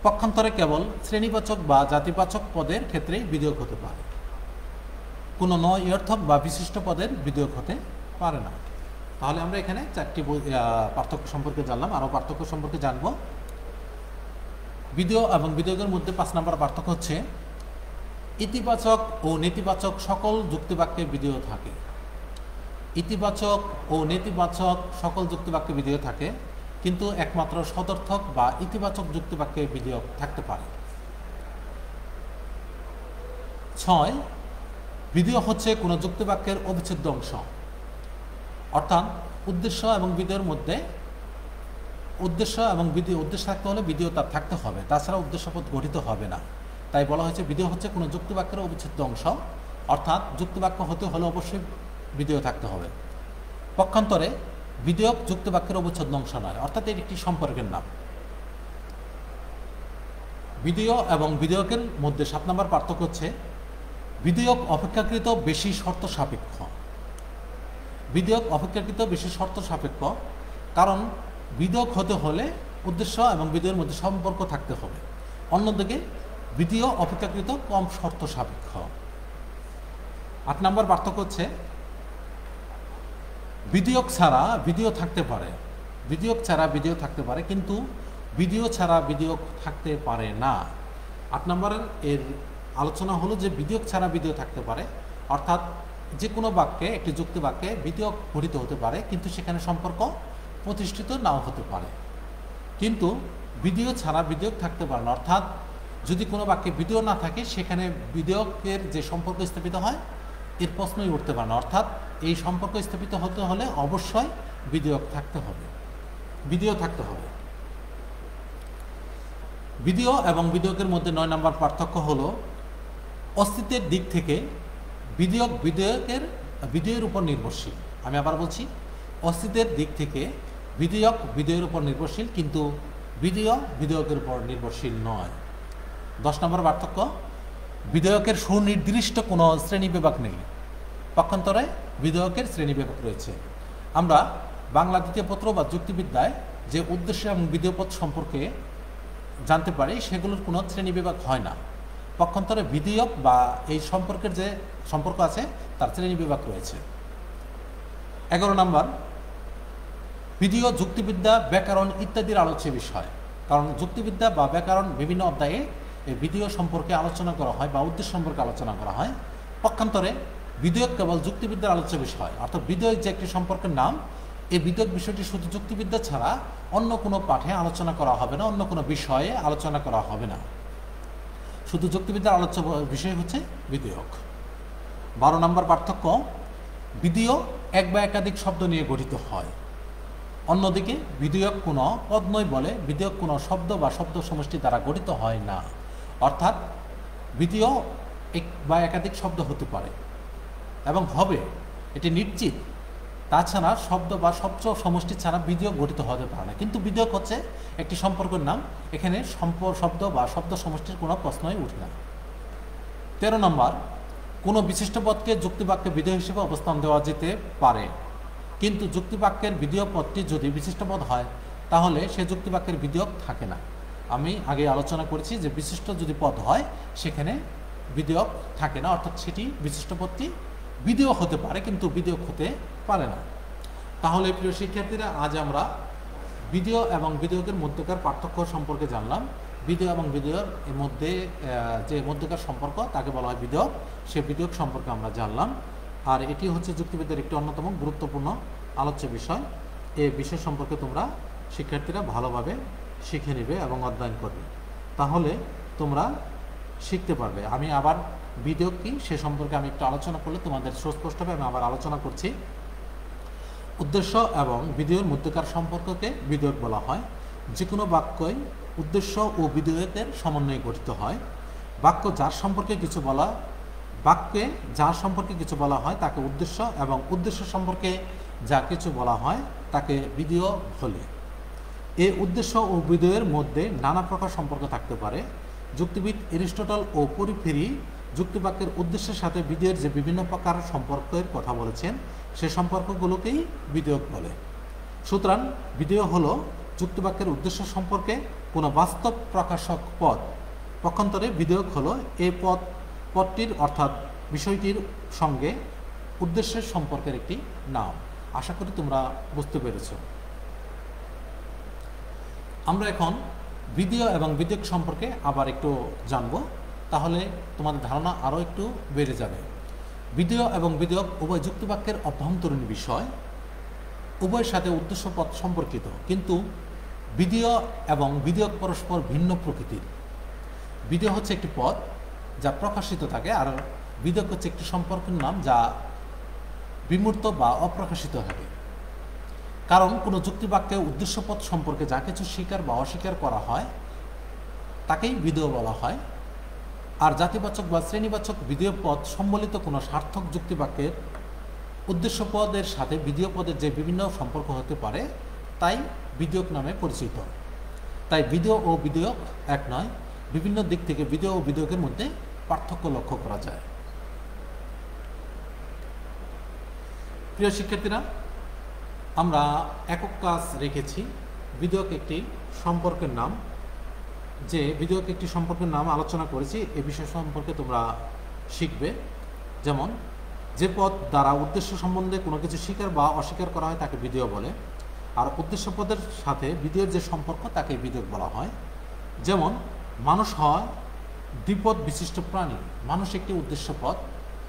পক্ষান্তরে কেবল শ্রেণীবাচক বা জাতিবাচক পদের ক্ষেত্রেই ভিডিও হতে পারে, কোনো নয়র্থক বা বিশিষ্ট পদের ভিডিও হতে পারে না। তাহলে আমরা এখানে 4টি পার্থক্য সম্পর্কে জানলাম, আরও পার্থক্য সম্পর্কে জানব। ভিডিও এবং ভিডিওর মধ্যে 5 নম্বর পার্থক্য হচ্ছে, ইতিবাচক ও নেতিবাচক সকল যুক্তিবাক্যে ভিডিও থাকে। ইতিবাচক ও নেতিবাচক সকল যুক্তিবাক্যে ভিডিও থাকে, কিন্তু একমাত্র সদর্থক বা ইতিবাচক যুক্তিবাক্যে ভিডিও থাকতে পারে। 6, ভিডিও হচ্ছে কোনো যুক্তিবাক্যের অবিচ্ছেদ্য অংশ, অর্থাৎ উদ্দেশ্য এবং ভিডিওর মধ্যে উদ্দেশ্য থাকতে হলে ভিডিও তার থাকতে হবে, তাছাড়া উদ্দেশ্যপদ গঠিত হবে না। তাই বলা হয়েছে ভিডিও হচ্ছে কোনো যুক্তিবাক্যের অবিচ্ছেদ্য অংশ, অর্থাৎ যুক্তিবাক্য হতে হলে অবশ্যই ভিডিও থাকতে হবে। পক্ষান্তরে ভিডিও যুক্তিবাক্যের অবিচ্ছেদ্য অংশ নয়, অর্থাৎ এর একটি সম্পর্কের নাম। ভিডিও এবং ভিডিওকের মধ্যে 7 নম্বর পার্থক্য হচ্ছে, ভিডিও অপেক্ষাকৃত বেশি শর্ত সাপেক্ষ। ভিডিও অপেক্ষাকৃত বেশি শর্ত সাপেক্ষ, কারণ ভিডিও হতে হলে উদ্দেশ্য এবং ভিডিওর মধ্যে সম্পর্ক থাকতে হবে। অন্যদিকে ভিডিও অপেক্ষাকৃত কম শর্ত সাপেক্ষ। 8 নম্বর পার্থক্য হচ্ছে, ভিডিও ছাড়া ভিডিও থাকতে পারে, ভিডিও ছাড়া ভিডিও থাকতে পারে, কিন্তু ভিডিও ছাড়া ভিডিও থাকতে পারে না। 8 নম্বরের এর আলোচনা হলো যে ভিডিও ছাড়া ভিডিও থাকতে পারে, অর্থাৎ যে কোনো বাক্যে, একটি যুক্তি বাক্যে ভিডিও গঠিত হতে পারে, কিন্তু সেখানে সম্পর্ক প্রতিষ্ঠিত নাও হতে পারে, কিন্তু ভিডিও ছাড়া ভিডিও থাকতে পারে না। অর্থাৎ যদি কোনো বাক্যে ভিডিও না থাকে সেখানে ভিডিওকের যে সম্পর্ক স্থাপিত হয় এর প্রশ্নই উঠতে পারে না। অর্থাৎ এই সম্পর্ক স্থাপিত হতে হলে অবশ্যই ভিডিও থাকতে হবে। ভিডিও এবং ভিডিওকের মধ্যে 9 নম্বর পার্থক্য হলো, অস্তিত্বের দিক থেকে ভিডিওর উপর নির্ভরশীল। আমি আবার বলছি, অস্তিত্বের দিক থেকে ভিডিওর উপর নির্ভরশীল, কিন্তু ভিডিওকের উপর নির্ভরশীল নয়। 10 নম্বর পার্থক্য, ভিডিওকের সুনির্দিষ্ট কোনো শ্রেণীবিভাগ নেই, পক্ষান্তরে ভিডিওকের শ্রেণীবিভাগ রয়েছে। আমরা বাংলা দ্বিতীয় পত্র বা যুক্তিবিদ্যায় যে উদ্দেশ্য এবং ভিডিওপদ সম্পর্কে জানতে পারি সেগুলোর কোনো শ্রেণীবিভাগ হয় না, পক্ষান্তরে ভিডিও বা এই সম্পর্কের যে সম্পর্ক আছে তার শ্রেণীবিভাগ রয়েছে। 11 নম্বর, ভিডিও যুক্তিবিদ্যা, ব্যাকরণ ইত্যাদির আলোচ্য বিষয়। কারণ যুক্তিবিদ্যা বা ব্যাকরণ বিভিন্ন অধ্যায়ে এই ভিডিও সম্পর্কে আলোচনা করা হয় বা উদ্দেশ্য সম্পর্কে আলোচনা করা হয়। পক্ষান্তরে বিধেয়ক কেবল যুক্তিবিদ্যার আলোচ্য বিষয়, অর্থাৎ বিধেয়ক যে একটি সম্পর্কের নাম, এই বিধেয়ক বিষয়টি শুধু যুক্তিবিদ্যা ছাড়া অন্য কোনো পাঠে আলোচনা করা হবে না, অন্য কোনো বিষয়ে আলোচনা করা হবে না। শুধু যুক্তিবিদ্যার আলোচ্য বিষয় হচ্ছে বিধেয়ক। 12 নম্বর পার্থক্য, বিধেয় এক বা একাধিক শব্দ নিয়ে গঠিত হয়, অন্যদিকে বিধেয়ক কোনো পদ নয় বলে বিধেয়ক কোনো শব্দ বা শব্দ সমষ্টি দ্বারা গঠিত হয় না। অর্থাৎ বিধেয় এক বা একাধিক শব্দ হতে পারে এবং হবে, এটি নিশ্চিত। তাছাড়া শব্দ বা শব্দ সমষ্টি ছাড়া বিধেয়ক গঠিত হতে পারে না। কিন্তু বিধেয়ক হচ্ছে একটি সম্পর্কের নাম, এখানে শব্দ বা শব্দ সমষ্টির কোনো প্রশ্নই উঠে না। 13 নম্বর, কোনো বিশিষ্ট পদকে যুক্তিবাক্যে বিধেয় হিসেবে অবস্থান দেওয়া যেতে পারে, কিন্তু যুক্তিবাক্যের বিধেয় পদটি যদি বিশিষ্ট পদ হয় তাহলে সে যুক্তিবাক্যের বিধেয়ক থাকে না। আমি আগে আলোচনা করেছি যে বিশিষ্ট যদি পদ হয় সেখানে বিধেয়ক থাকে না, অর্থাৎ সেটি বিশিষ্ট পদটি বিধেয় হতে পারে কিন্তু বিধেয়ক হতে পারে না। তাহলে প্রিয় শিক্ষার্থীরা, আজ আমরা বিধেয় এবং বিধেয়কের মধ্যকার পার্থক্য সম্পর্কে জানলাম। বিধেয় এবং বিধেয়কের মধ্যে যে মধ্যকার সম্পর্ক তাকে বলা হয় বিধেয়ক, সে বিধেয়ক সম্পর্কে আমরা জানলাম। আর এটি হচ্ছে যুক্তিবিদ্যার একটি অন্যতম গুরুত্বপূর্ণ আলোচ্য বিষয়। এই বিষয় সম্পর্কে তোমরা শিক্ষার্থীরা ভালোভাবে শিখে নেবে এবং অধ্যয়ন করবে, তাহলে তোমরা শিখতে পারবে। আমি আবার বিধেয়ক কি সে সম্পর্কে আমি একটু আলোচনা করলে তোমাদের সুস্পষ্ট হবে। আমি আবার আলোচনা করছি। উদ্দেশ্য এবং বিধেয়ের মধ্যকার সম্পর্ককে বিধেয়ক বলা হয়। যে কোনো বাক্যই উদ্দেশ্য ও বিধেয়কের সমন্বয়ে গঠিত হয়। বাক্যে যার সম্পর্কে কিছু বলা হয় তাকে উদ্দেশ্য, এবং উদ্দেশ্য সম্পর্কে যা কিছু বলা হয় তাকে বিধেয় বলে। এই উদ্দেশ্য ও বিধেয়ের মধ্যে নানা প্রকার সম্পর্ক থাকতে পারে। যুক্তিবিদ এরিস্টটল ও পরিফেরি যুক্তিবাক্যের উদ্দেশ্যের সাথে বিধেয়ের যে বিভিন্ন প্রকার সম্পর্কের কথা বলেছেন সে সম্পর্কগুলোকেই বিধেয়ক বলে। সুতরাং বিধেয় হলো যুক্তিবাক্যের উদ্দেশ্য সম্পর্কে কোনো বাস্তব প্রকাশক পদ। পক্ষান্তরে বিধেয়ক হলো এই পদটির অর্থাৎ বিষয়টির সঙ্গে উদ্দেশ্যের সম্পর্কের একটি নাম। আশা করি তোমরা বুঝতে পেরেছ। আমরা এখন বিধেয় এবং বিধেয়ক সম্পর্কে আবার একটু জানব, তাহলে তোমাদের ধারণা আরও একটু বেড়ে যাবে। বিধেয় এবং বিধেয়ক উভয় যুক্তিবাক্যের অভ্যন্তরীণ বিষয়, উভয়ের সাথে উদ্দেশ্য পদ সম্পর্কিত, কিন্তু বিধেয় এবং বিধেয়ক পরস্পর ভিন্ন প্রকৃতির। বিধেয় হচ্ছে একটি পদ যা প্রকাশিত থাকে, আর বিধেয়ক হচ্ছে একটি সম্পর্কের নাম যা বিমূর্ত বা অপ্রকাশিত থাকে। কারণ কোনো যুক্তিবাক্যে উদ্দেশ্যপদ সম্পর্কে যা কিছু স্বীকার বা অস্বীকার করা হয় তাকেই বিধেয় বলা হয়। আর জাতিবাচক বা শ্রেণীবাচক বিধেয় পদ সম্বলিত কোনো সার্থক যুক্তিবাক্যের উদ্দেশ্য পদের সাথে বিধেয় পদের যে বিভিন্ন সম্পর্ক হতে পারে তাই বিধেয়ক নামে পরিচিত। তাই বিধেয় ও বিধেয়ক এক নয়, বিভিন্ন দিক থেকে বিধেয় ও বিধেয়কের মধ্যে পার্থক্য লক্ষ্য করা যায়। প্রিয় শিক্ষার্থীরা, আমরা একক কাজ রেখেছি বিধেয়ক একটি সম্পর্কের নাম। যে বিধেয়ক একটি সম্পর্কের নাম আলোচনা করেছি এ বিষয় সম্পর্কে তোমরা শিখবে। যেমন, যে পদ দ্বারা উদ্দেশ্য সম্বন্ধে কোনো কিছু স্বীকার বা অস্বীকার করা হয় তাকে বিধেয় বলে, আর উদ্দেশ্য পদের সাথে বিধেয়ের যে সম্পর্ক তাকে বিধেয়ক বলা হয়। যেমন, মানুষ হয় দ্বিপদ বিশিষ্ট প্রাণী, মানুষ একটি উদ্দেশ্য পদ,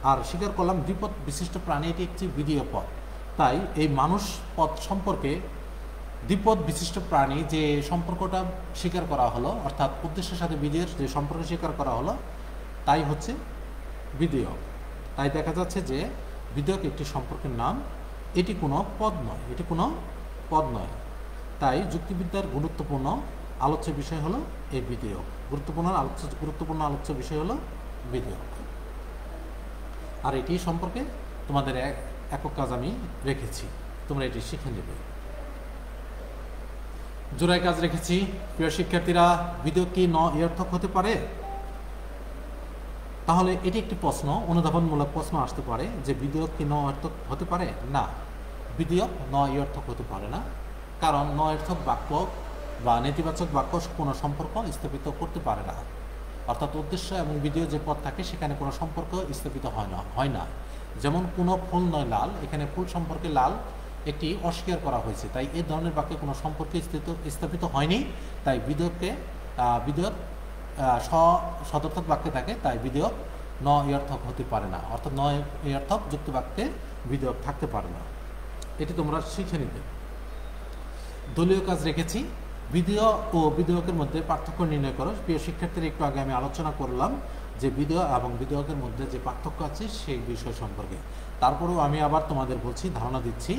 আর স্বীকার করলাম দ্বিপদ বিশিষ্ট প্রাণী এটি একটি বিধেয় পদ। তাই এই মানুষ পদ সম্পর্কে দ্বিপদ বিশিষ্ট প্রাণী যে সম্পর্কটা স্বীকার করা হলো, অর্থাৎ উদ্দেশ্যের সাথে বিধেয়ের যে সম্পর্ক স্বীকার করা হলো তাই হচ্ছে বিধেয়ক। তাই দেখা যাচ্ছে যে বিধেয়ক একটি সম্পর্কের নাম, এটি কোনো পদ নয়। তাই যুক্তিবিদ্যার গুরুত্বপূর্ণ আলোচ্য বিষয় হলো এই বিধেয়ক। গুরুত্বপূর্ণ আলোচ্য বিষয় হলো বিধেয়ক। আর এটি সম্পর্কে তোমাদের একক কাজ আমি রেখেছি, তোমরা এটি শিখে নেবে। জোড়ায় কাজ রেখেছি। প্রিয় শিক্ষার্থীরা, বিধেয়ক কি অর্থক হতে পারে? তাহলে এটি একটি প্রশ্ন, অনুধাবনমূলক প্রশ্ন আসতে পারে যে বিধেয়ক কি অর্থক হতে পারে? না, বিধেয়ক অর্থক হতে পারে না। কারণ অর্থক বাক্য বা নেতিবাচক বাক্য কোনো সম্পর্ক স্থাপিত করতে পারে না। অর্থাৎ উদ্দেশ্য এবং বিধেয় যে পদ থাকে সেখানে কোনো সম্পর্ক স্থাপিত হয় না। যেমন, কোনো ফুল নয় লাল, এখানে ফুল সম্পর্কে লাল একটি অস্বীকার করা হয়েছে, তাই এই ধরনের বাক্যে কোনো সম্পর্ক স্থাপিত হয়নি। তাই বিধেয়ককে বিধেয়ক সদর্থক বাক্যে থাকে, তাই বিধেয়ক ন-অর্থক হতে পারে না, অর্থাৎ ন-অর্থক যুক্ত বাক্যে বিধেয়ক থাকতে পারে না। এটি তোমরা শিখে নিবে। দলীয় কাজ রেখেছি, বিধেয় ও বিধেয়কের মধ্যে পার্থক্য নির্ণয় করো। প্রিয় শিক্ষার্থীরা, একটু আগে আমি আলোচনা করলাম যে বিধেয় এবং বিধেয়কের মধ্যে যে পার্থক্য আছে সেই বিষয় সম্পর্কে। তারপরেও আমি আবার তোমাদের বলছি, ধারণা দিচ্ছি,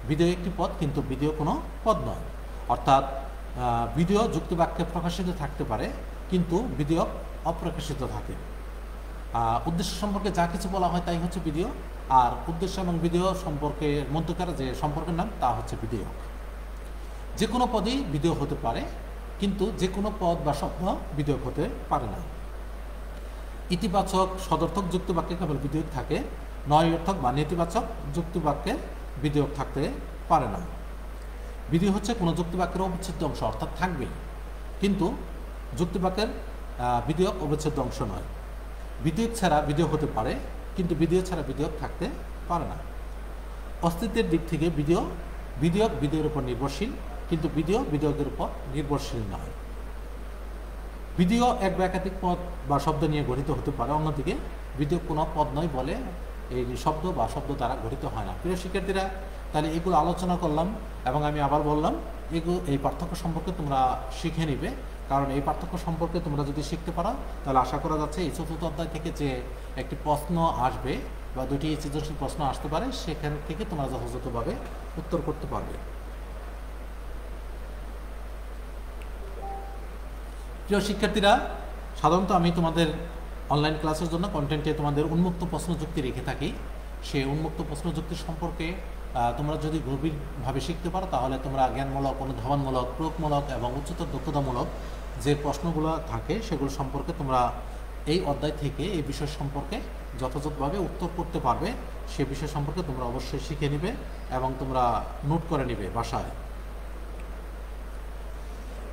বিধেয় একটি পদ, কিন্তু বিধেয় কোনো পদ নয়। অর্থাৎ বিধেয় যুক্ত বাক্যে প্রকাশিত থাকতে পারে, কিন্তু বিধেয়ক অপ্রকাশিত থাকে। উদ্দেশ্য সম্পর্কে যা কিছু বলা হয় তাই হচ্ছে বিধেয়, আর উদ্দেশ্য এবং বিধেয় সম্পর্কের মধ্যকার যে সম্পর্কের নাম তা হচ্ছে বিধেয়ক। যে কোনো পদই বিধেয় হতে পারে, কিন্তু যে কোনো পদ বা শব্দ বিধেয়ক হতে পারে না। ইতিবাচক সদর্থক যুক্ত বাক্যে কেবল বিধেয়ক থাকে, নয়-অর্থক বা নেতিবাচক যুক্ত বাক্যে বিধেয়ক থাকতে পারে না। বিধেয় হচ্ছে কোনো যুক্ত বাক্যের অবিচ্ছেদ্য অংশ, অর্থাৎ থাকবে, কিন্তু যুক্ত বাক্যের বিধেয়ক অবিচ্ছেদ্য অংশ নয়। বিধেয়ক ছাড়া বিধেয় হতে পারে, কিন্তু বিধেয় ছাড়া বিধেয়ক থাকতে পারে না। অস্তিত্বের দিক থেকে বিধেয়ক বিধেয়ের উপর নির্ভরশীল, কিন্তু বিধেয় বিধেয়কের উপর নির্ভরশীল নয়। বিধেয় এক বা একাধিক পদ বা শব্দ নিয়ে গঠিত হতে পারে, অন্যদিকে বিধেয়ক কোনো পদ নয় বলে এই শব্দ বা শব্দ দ্বারা গঠিত হয় না। প্রিয় শিক্ষার্থীরা, তাহলে এগুলো আলোচনা করলাম, এবং আমি আবার বললাম এই পার্থক্য সম্পর্কে তোমরা শিখে নিবে, কারণ এই পার্থক্য সম্পর্কে তোমরা যদি শিখতে পারো তাহলে আশা করা যাচ্ছে এই চতুর্থ অধ্যায় থেকে যে একটি প্রশ্ন আসবে বা দুটি সৃজনশীল প্রশ্ন আসতে পারে, সেখান থেকে তোমরা যথাযথভাবে উত্তর করতে পারবে। প্রিয় শিক্ষার্থীরা, সাধারণত আমি তোমাদের অনলাইন ক্লাসের জন্য কন্টেন্টে তোমাদের উন্মুক্ত প্রশ্ন যুক্তি রেখে থাকি। সেই উন্মুক্ত প্রশ্ন যুক্তির সম্পর্কে তোমরা যদি গভীরভাবে শিখতে পারো, তাহলে তোমরা জ্ঞানমূলক, অনুধাবনমূলক, প্রয়োগমূলক এবং উচ্চতর দক্ষতামূলক যে প্রশ্নগুলো থাকে সেগুলো সম্পর্কে তোমরা এই অধ্যায় থেকে এই বিষয় সম্পর্কে যথাযথভাবে উত্তর করতে পারবে। সে বিষয় সম্পর্কে তোমরা অবশ্যই শিখে নিবে এবং তোমরা নোট করে নিবে বাসায়।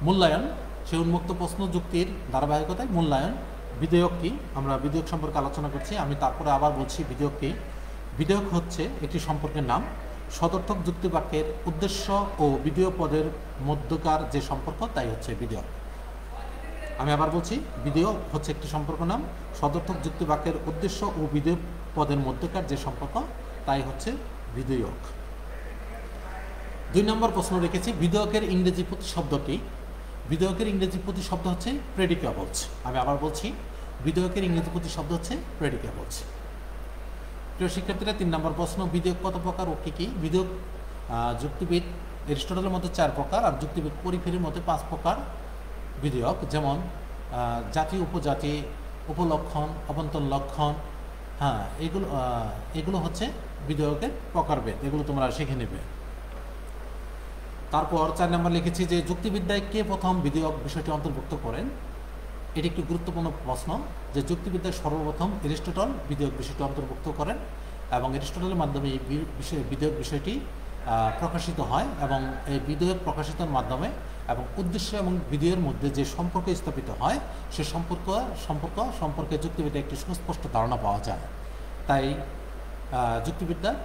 মূল্যায়ন, সেই উন্মুক্ত প্রশ্ন যুক্তির ধারাবাহিকতায় মূল্যায়ন। বিধেয়ক কি? আমরা বিধেয়ক সম্পর্কে আলোচনা করছি। আমি তারপরে আবার বলছি বিধেয়ক কি। বিধেয়ক হচ্ছে একটি সম্পর্কের নাম। সদর্থক যুক্তি বাক্যের উদ্দেশ্য ও বিধেয় পদের মধ্যকার যে সম্পর্ক তাই হচ্ছে বিধেয়ক। আমি আবার বলছি, বিধেয় হচ্ছে একটি সম্পর্ক নাম। সদর্থক যুক্তি বাক্যের উদ্দেশ্য ও বিধেয় পদের মধ্যকার যে সম্পর্ক তাই হচ্ছে বিধেয়ক। 2 নম্বর প্রশ্ন রেখেছি, বিধেয়কের ইংরেজি প্রতিশব্দ কি? বিধেয়কের ইংরেজি প্রতিশব্দ হচ্ছে প্রেডিকেবলস। আমি আবার বলছি, বিধেয়কের ইংরেজি প্রতিশব্দ হচ্ছে প্রেডিকেবলস। প্রিয় শিক্ষার্থীরা, 3 নম্বর প্রশ্ন, বিধেয়ক কত প্রকার ও কী কী? বিধেয়ক যুক্তিবিদ এরিস্টটলের মধ্যে 4 প্রকার, আর যুক্তিবিদ পরিফেরির মধ্যে 5 প্রকার বিধেয়ক, যেমন জাতি, উপজাতি, উপলক্ষণ, অভ্যন্তর লক্ষণ। হ্যাঁ, এগুলো হচ্ছে বিধেয়কের প্রকারভেদ, এগুলো তোমরা শিখে নেবে। তারপর 4 নম্বর লিখেছি যে যুক্তিবিদ্যায় কে প্রথম বিধেয়ক বিষয়টি অন্তর্ভুক্ত করেন? এটি একটি গুরুত্বপূর্ণ প্রশ্ন, যে যুক্তিবিদ্যায় সর্বপ্রথম এরিস্টটল বিধেয়ক বিষয়টি অন্তর্ভুক্ত করেন, এবং এরিস্টটলের মাধ্যমে এই বিধেয়ক বিষয়টি প্রকাশিত হয়, এবং এই বিধেয়ক প্রকাশিতের মাধ্যমে এবং উদ্দেশ্য এবং বিধেয়ের মধ্যে যে সম্পর্ক স্থাপিত হয় সে সম্পর্কে যুক্তিবিদ্যায় একটি সুস্পষ্ট ধারণা পাওয়া যায়। তাই যুক্তিবিদ্যার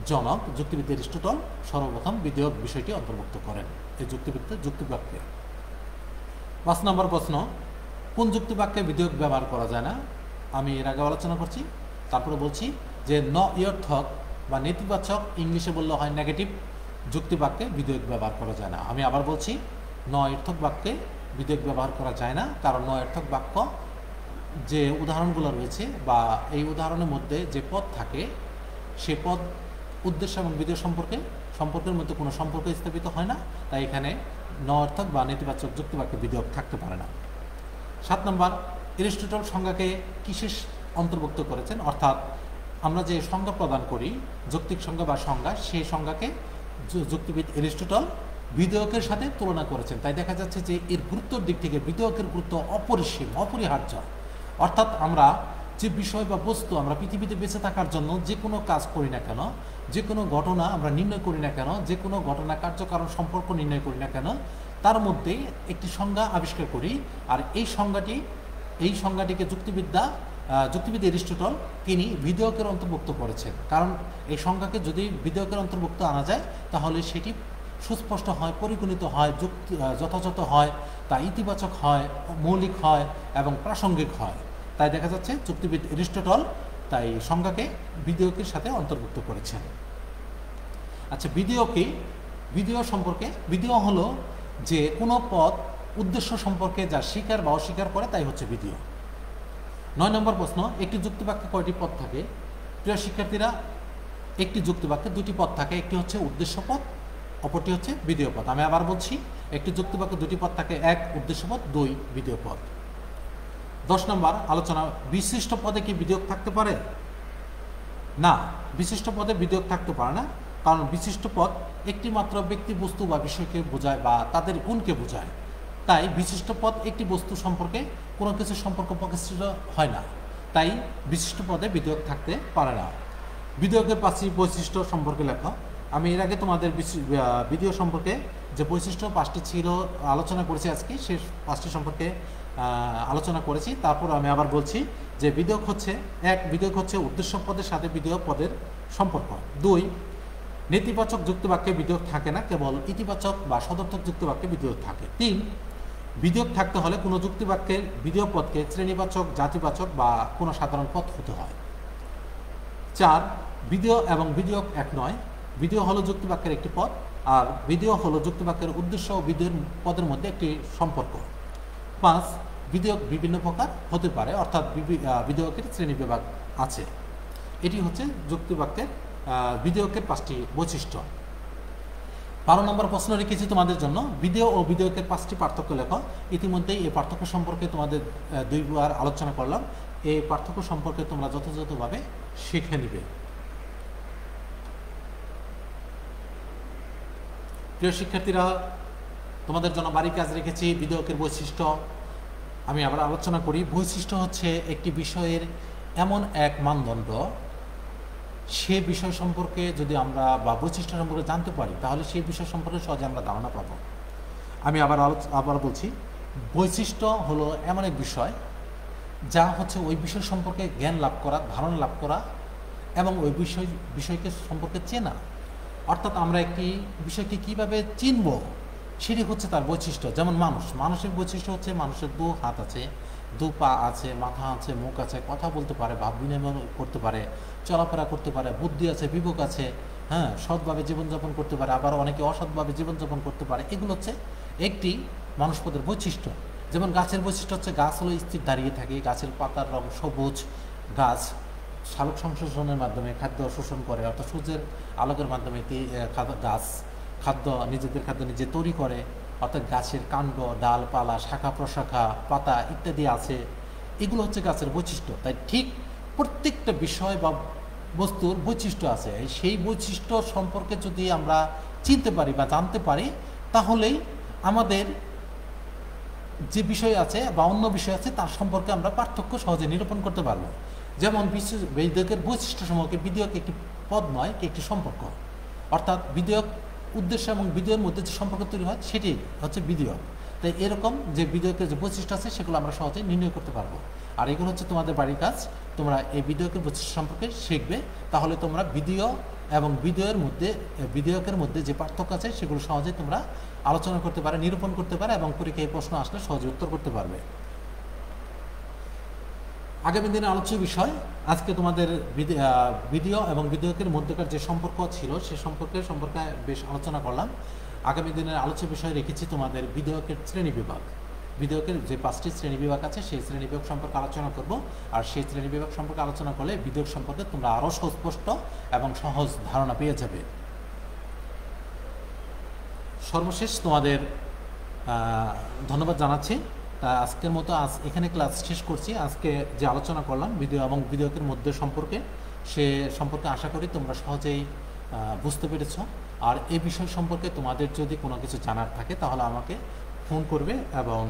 জনক যুক্তিবিদ এরিস্টটল সর্বপ্রথম বিধেয়ক বিষয়টি অন্তর্ভুক্ত করেন এই যুক্তিবাক্যে। 5 নম্বর প্রশ্ন, কোন যুক্তিবাক্যে বিধেয়ক ব্যবহার করা যায় না? আমি এর আগে আলোচনা করছি, তারপরে বলছি যে ন-অর্থক বা নেতিবাচক, ইংলিশে বললে হয় নেগেটিভ, যুক্তিবাক্যে বিধেয়ক ব্যবহার করা যায় না। আমি আবার বলছি, ন-অর্থক বাক্যে বিধেয়ক ব্যবহার করা যায় না, কারণ ন-অর্থক বাক্য যে উদাহরণগুলো রয়েছে বা এই উদাহরণের মধ্যে যে পদ থাকে সে পদ উদ্দেশ্য এবং বিধেয় সম্পর্কের মধ্যে কোনো সম্পর্ক স্থাপিত হয় না, তাই এখানে ন-অর্থক বা নেতিবাচক যুক্তিবাক্যে বিধেয়ক থাকতে পারে না। 7 নম্বর, এরিস্টটল সংজ্ঞাকে কিসের অন্তর্ভুক্ত করেছেন? অর্থাৎ আমরা যে সংজ্ঞা প্রদান করি, যৌক্তিক সংজ্ঞা বা সংজ্ঞা, সেই সংজ্ঞাকে যুক্তিবিদ এরিস্টটল বিধেয়কের সাথে তুলনা করেছেন। তাই দেখা যাচ্ছে যে এর গুরুত্বের দিক থেকে বিধেয়কের গুরুত্ব অপরিসীম, অপরিহার্য। অর্থাৎ আমরা যে বিষয় বা বস্তু আমরা পৃথিবীতে বেঁচে থাকার জন্য যে কোনো কাজ করি না কেন, যে কোনো ঘটনা আমরা নির্ণয় করি না কেন, যে কোনো ঘটনা কার্যকারণ সম্পর্ক নির্ণয় করি না কেন, তার মধ্যে একটি সংজ্ঞা আবিষ্কার করি, আর এই সংজ্ঞাটিকে যুক্তিবিদ্যা যুক্তিবিদ এরিস্টটল তিনি বিধেয়কের অন্তর্ভুক্ত করেছেন, কারণ এই সংজ্ঞাকে যদি বিধেয়কের অন্তর্ভুক্ত আনা যায় তাহলে সেটি সুস্পষ্ট হয়, পরিগণিত হয়, যথাযথ হয়, তা ইতিবাচক হয়, মৌলিক হয় এবং প্রাসঙ্গিক হয়। তাই দেখা যাচ্ছে যুক্তিবিদ এরিস্টটল তাই সংজ্ঞাকে বিধেয়কের সাথে অন্তর্ভুক্ত করেছেন। আচ্ছা, বিধেয় কি? বিধেয় সম্পর্কে, বিধেয় হলো যে কোনো পদ উদ্দেশ্য সম্পর্কে যা স্বীকার বা অস্বীকার করে তাই হচ্ছে বিধেয়। 9 নম্বর প্রশ্ন, একটি যুক্তিবাক্যে কয়টি পদ থাকে? প্রিয় শিক্ষার্থীরা, একটি যুক্তিবাক্যে দুটি পদ থাকে, একটি হচ্ছে উদ্দেশ্য পদ, অপরটি হচ্ছে বিধেয় পদ। আমি আবার বলছি, একটি যুক্তিবাক্যে দুটি পদ থাকে, 1 উদ্দেশ্য পদ, 2 বিধেয় পদ। 10 নম্বর আলোচনা, বিশিষ্ট পদে কি বিধেয়ক থাকতে পারে? না, বিশিষ্ট পদে বিধেয়ক থাকতে পারে না, কারণ বিশিষ্ট পদ একটি মাত্র ব্যক্তি, বস্তু বা বিষয়কে বোঝায় বা তাদের গুণকে বোঝায়। তাই বিশিষ্ট পদ একটি বস্তু সম্পর্কে কোনো কিছু সম্পর্ক প্রকাশিত হয় না, তাই বিশিষ্ট পদে বিধেয়ক থাকতে পারে না। বিধেয়কের 5টি বৈশিষ্ট্য সম্পর্কে লেখা। আমি এর আগে তোমাদের বিধেয় সম্পর্কে যে বৈশিষ্ট্য 5টি ছিল আলোচনা করেছি, আজকে শেষ 5টি সম্পর্কে আলোচনা করেছি। তারপর আমি আবার বলছি যে বিধেয়ক হচ্ছে, 1 বিধেয়ক হচ্ছে উদ্দেশ্য পদের সাথে বিধেয় পদের সম্পর্ক। 2 নেতিবাচক যুক্তিবাক্যে বিধেয়ক থাকে না, কেবল ইতিবাচক বা সদর্থক যুক্তিবাক্যে বিধেয়ক থাকে। 3 বিধেয়ক থাকতে হলে কোনো যুক্তিবাক্যের বিধেয় পদকে শ্রেণীবাচক, জাতিবাচক বা কোনো সাধারণ পদ হতে হয়। 4 বিধেয় এবং বিধেয়ক এক নয়। বিধেয় হলো যুক্তিবাক্যের একটি পদ, আর বিধেয় হলো যুক্তিবাক্যের উদ্দেশ্য ও বিধেয়ের পদের মধ্যে একটি সম্পর্ক। 5 বিধেয়ক বিভিন্ন প্রকার হতে পারে, অর্থাৎ বিধেয়কের শ্রেণীবিভাগ আছে। এটি হচ্ছে যুক্তিবাক্যের বিধেয়কের 5টি বৈশিষ্ট্য। 12 নম্বর প্রশ্ন রেখেছি তোমাদের জন্য, বিধেয় ও বিধেয়কের 5টি পার্থক্য লেখো। ইতিমধ্যেই এই পার্থক্য সম্পর্কে তোমাদের 2বার আলোচনা করলাম। এই পার্থক্য সম্পর্কে তোমরা যথাযথভাবে শিখে নিবে। প্রিয় শিক্ষার্থীরা, তোমাদের জন্য বাড়ি কাজ রেখেছি বিধেয়কের বৈশিষ্ট্য। আমি আবার আলোচনা করি। বৈশিষ্ট্য হচ্ছে একটি বিষয়ের এমন এক মানদণ্ড, সে বিষয় সম্পর্কে যদি আমরা বা বৈশিষ্ট্য সম্পর্কে জানতে পারি তাহলে সেই বিষয় সম্পর্কে সহজে আমরা ধারণা পাবো। আমি আবার বলছি, বৈশিষ্ট্য হলো এমন এক বিষয় যা হচ্ছে ওই বিষয় সম্পর্কে জ্ঞান লাভ করা, ধারণা লাভ করা এবং ওই বিষয়কে সম্পর্কে চেনা। অর্থাৎ আমরা একটি বিষয়কে কিভাবে চিনব সেটি হচ্ছে তার বৈশিষ্ট্য। যেমন মানুষের বৈশিষ্ট্য হচ্ছে মানুষের 2 হাত আছে, 2 পা আছে, মাথা আছে, মুখ আছে, কথা বলতে পারে, ভাব বিনিময় করতে পারে, চলাফেরা করতে পারে, বুদ্ধি আছে, বিবেক আছে, হ্যাঁ, সৎভাবে জীবনযাপন করতে পারে, আবার অনেকে অসৎভাবে জীবনযাপন করতে পারে। এগুলো হচ্ছে একটি মানুষপদের বৈশিষ্ট্য। যেমন গাছের বৈশিষ্ট্য হচ্ছে গাছ হলো স্থির দাঁড়িয়ে থাকে, গাছের পাতার রং সবুজ, গাছ সালোক সংশ্লেষণের মাধ্যমে খাদ্য শোষণ করে, অর্থাৎ সূর্যের আলোকের মাধ্যমে গাছ নিজেদের খাদ্য নিজে তৈরি করে, অর্থাৎ গাছের কাণ্ড, ডাল, পালা, শাখা প্রশাখা, পাতা ইত্যাদি আছে। এগুলো হচ্ছে গাছের বৈশিষ্ট্য। তাই ঠিক প্রত্যেকটা বিষয় বা বস্তুর বৈশিষ্ট্য আছে। সেই বৈশিষ্ট্য সম্পর্কে যদি আমরা চিনতে পারি বা জানতে পারি তাহলেই আমাদের যে বিষয় আছে বা অন্য বিষয় আছে তার সম্পর্কে আমরা পার্থক্য সহজে নিরূপণ করতে পারবো। যেমন বিধেয়কের বৈশিষ্ট্য সম্পর্কে বিধেয়ক একটি পদ নয়, একটি সম্পর্ক। অর্থাৎ বিধেয়ক উদ্দেশ্য এবং বিধেয়ের মধ্যে যে সম্পর্ক তৈরি হয় সেটি হচ্ছে বিধেয়ক। তাই এরকম যে বিধেয়কের যে বৈশিষ্ট্য আছে সেগুলো আমরা সহজে নির্ণয় করতে পারবো। আর এগুলো হচ্ছে তোমাদের বাড়ির কাজ। তোমরা এই বিধেয়কের বৈশিষ্ট্য সম্পর্কে শিখবে, তাহলে তোমরা বিধেয় এবং বিধেয়কের মধ্যে যে পার্থক্য আছে সেগুলো সহজে তোমরা আলোচনা করতে পারে, নিরূপণ করতে পারে এবং পরীক্ষায় প্রশ্ন আসলে সহজে উত্তর করতে পারবে। আগামী দিনে আলোচ্য বিষয়, আজকে তোমাদের বিধেয় এবং বিধেয়কের মধ্যকার যে সম্পর্ক ছিল সে সম্পর্কে বেশ আলোচনা করলাম। আগামী দিনের আলোচ্য বিষয় রেখেছি তোমাদের বিধেয়কের শ্রেণীবিভাগ। বিধেয়কের যে 5টি শ্রেণীবিভাগ আছে সেই শ্রেণীবিভাগ সম্পর্কে আলোচনা করব। আর সেই শ্রেণীবিভাগ সম্পর্কে আলোচনা করলে বিধেয়ক সম্পর্কে তোমরা আরও সুস্পষ্ট এবং সহজ ধারণা পেয়ে যাবে। সর্বশেষ তোমাদের ধন্যবাদ জানাচ্ছি। তা আজকের মতো এখানে ক্লাস শেষ করছি। আজকে যে আলোচনা করলাম বিধেয় এবং বিধেয়কের মধ্যে সম্পর্কে, সে সম্পর্কে আশা করি তোমরা সহজেই বুঝতে পেরেছ। আর এই বিষয় সম্পর্কে তোমাদের যদি কোনো কিছু জানার থাকে তাহলে আমাকে ফোন করবে এবং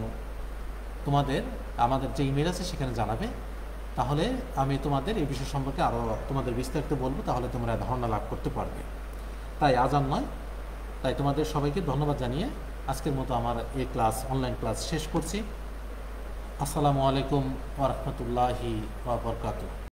আমাদের যে ইমেল আছে সেখানে জানাবে। তাহলে আমি তোমাদের এই বিষয় সম্পর্কে আরও তোমাদের বিস্তারিত বলবো, তাহলে তোমরা ধারণা লাভ করতে পারবে। তাই আজ আর নয়, তাই তোমাদের সবাইকে ধন্যবাদ জানিয়ে আজকের মতো আমার এই অনলাইন ক্লাস শেষ করছি। আসসালামু আলাইকুম ওয়া রাহমাতুল্লাহি ওয়া বারাকাতুহু।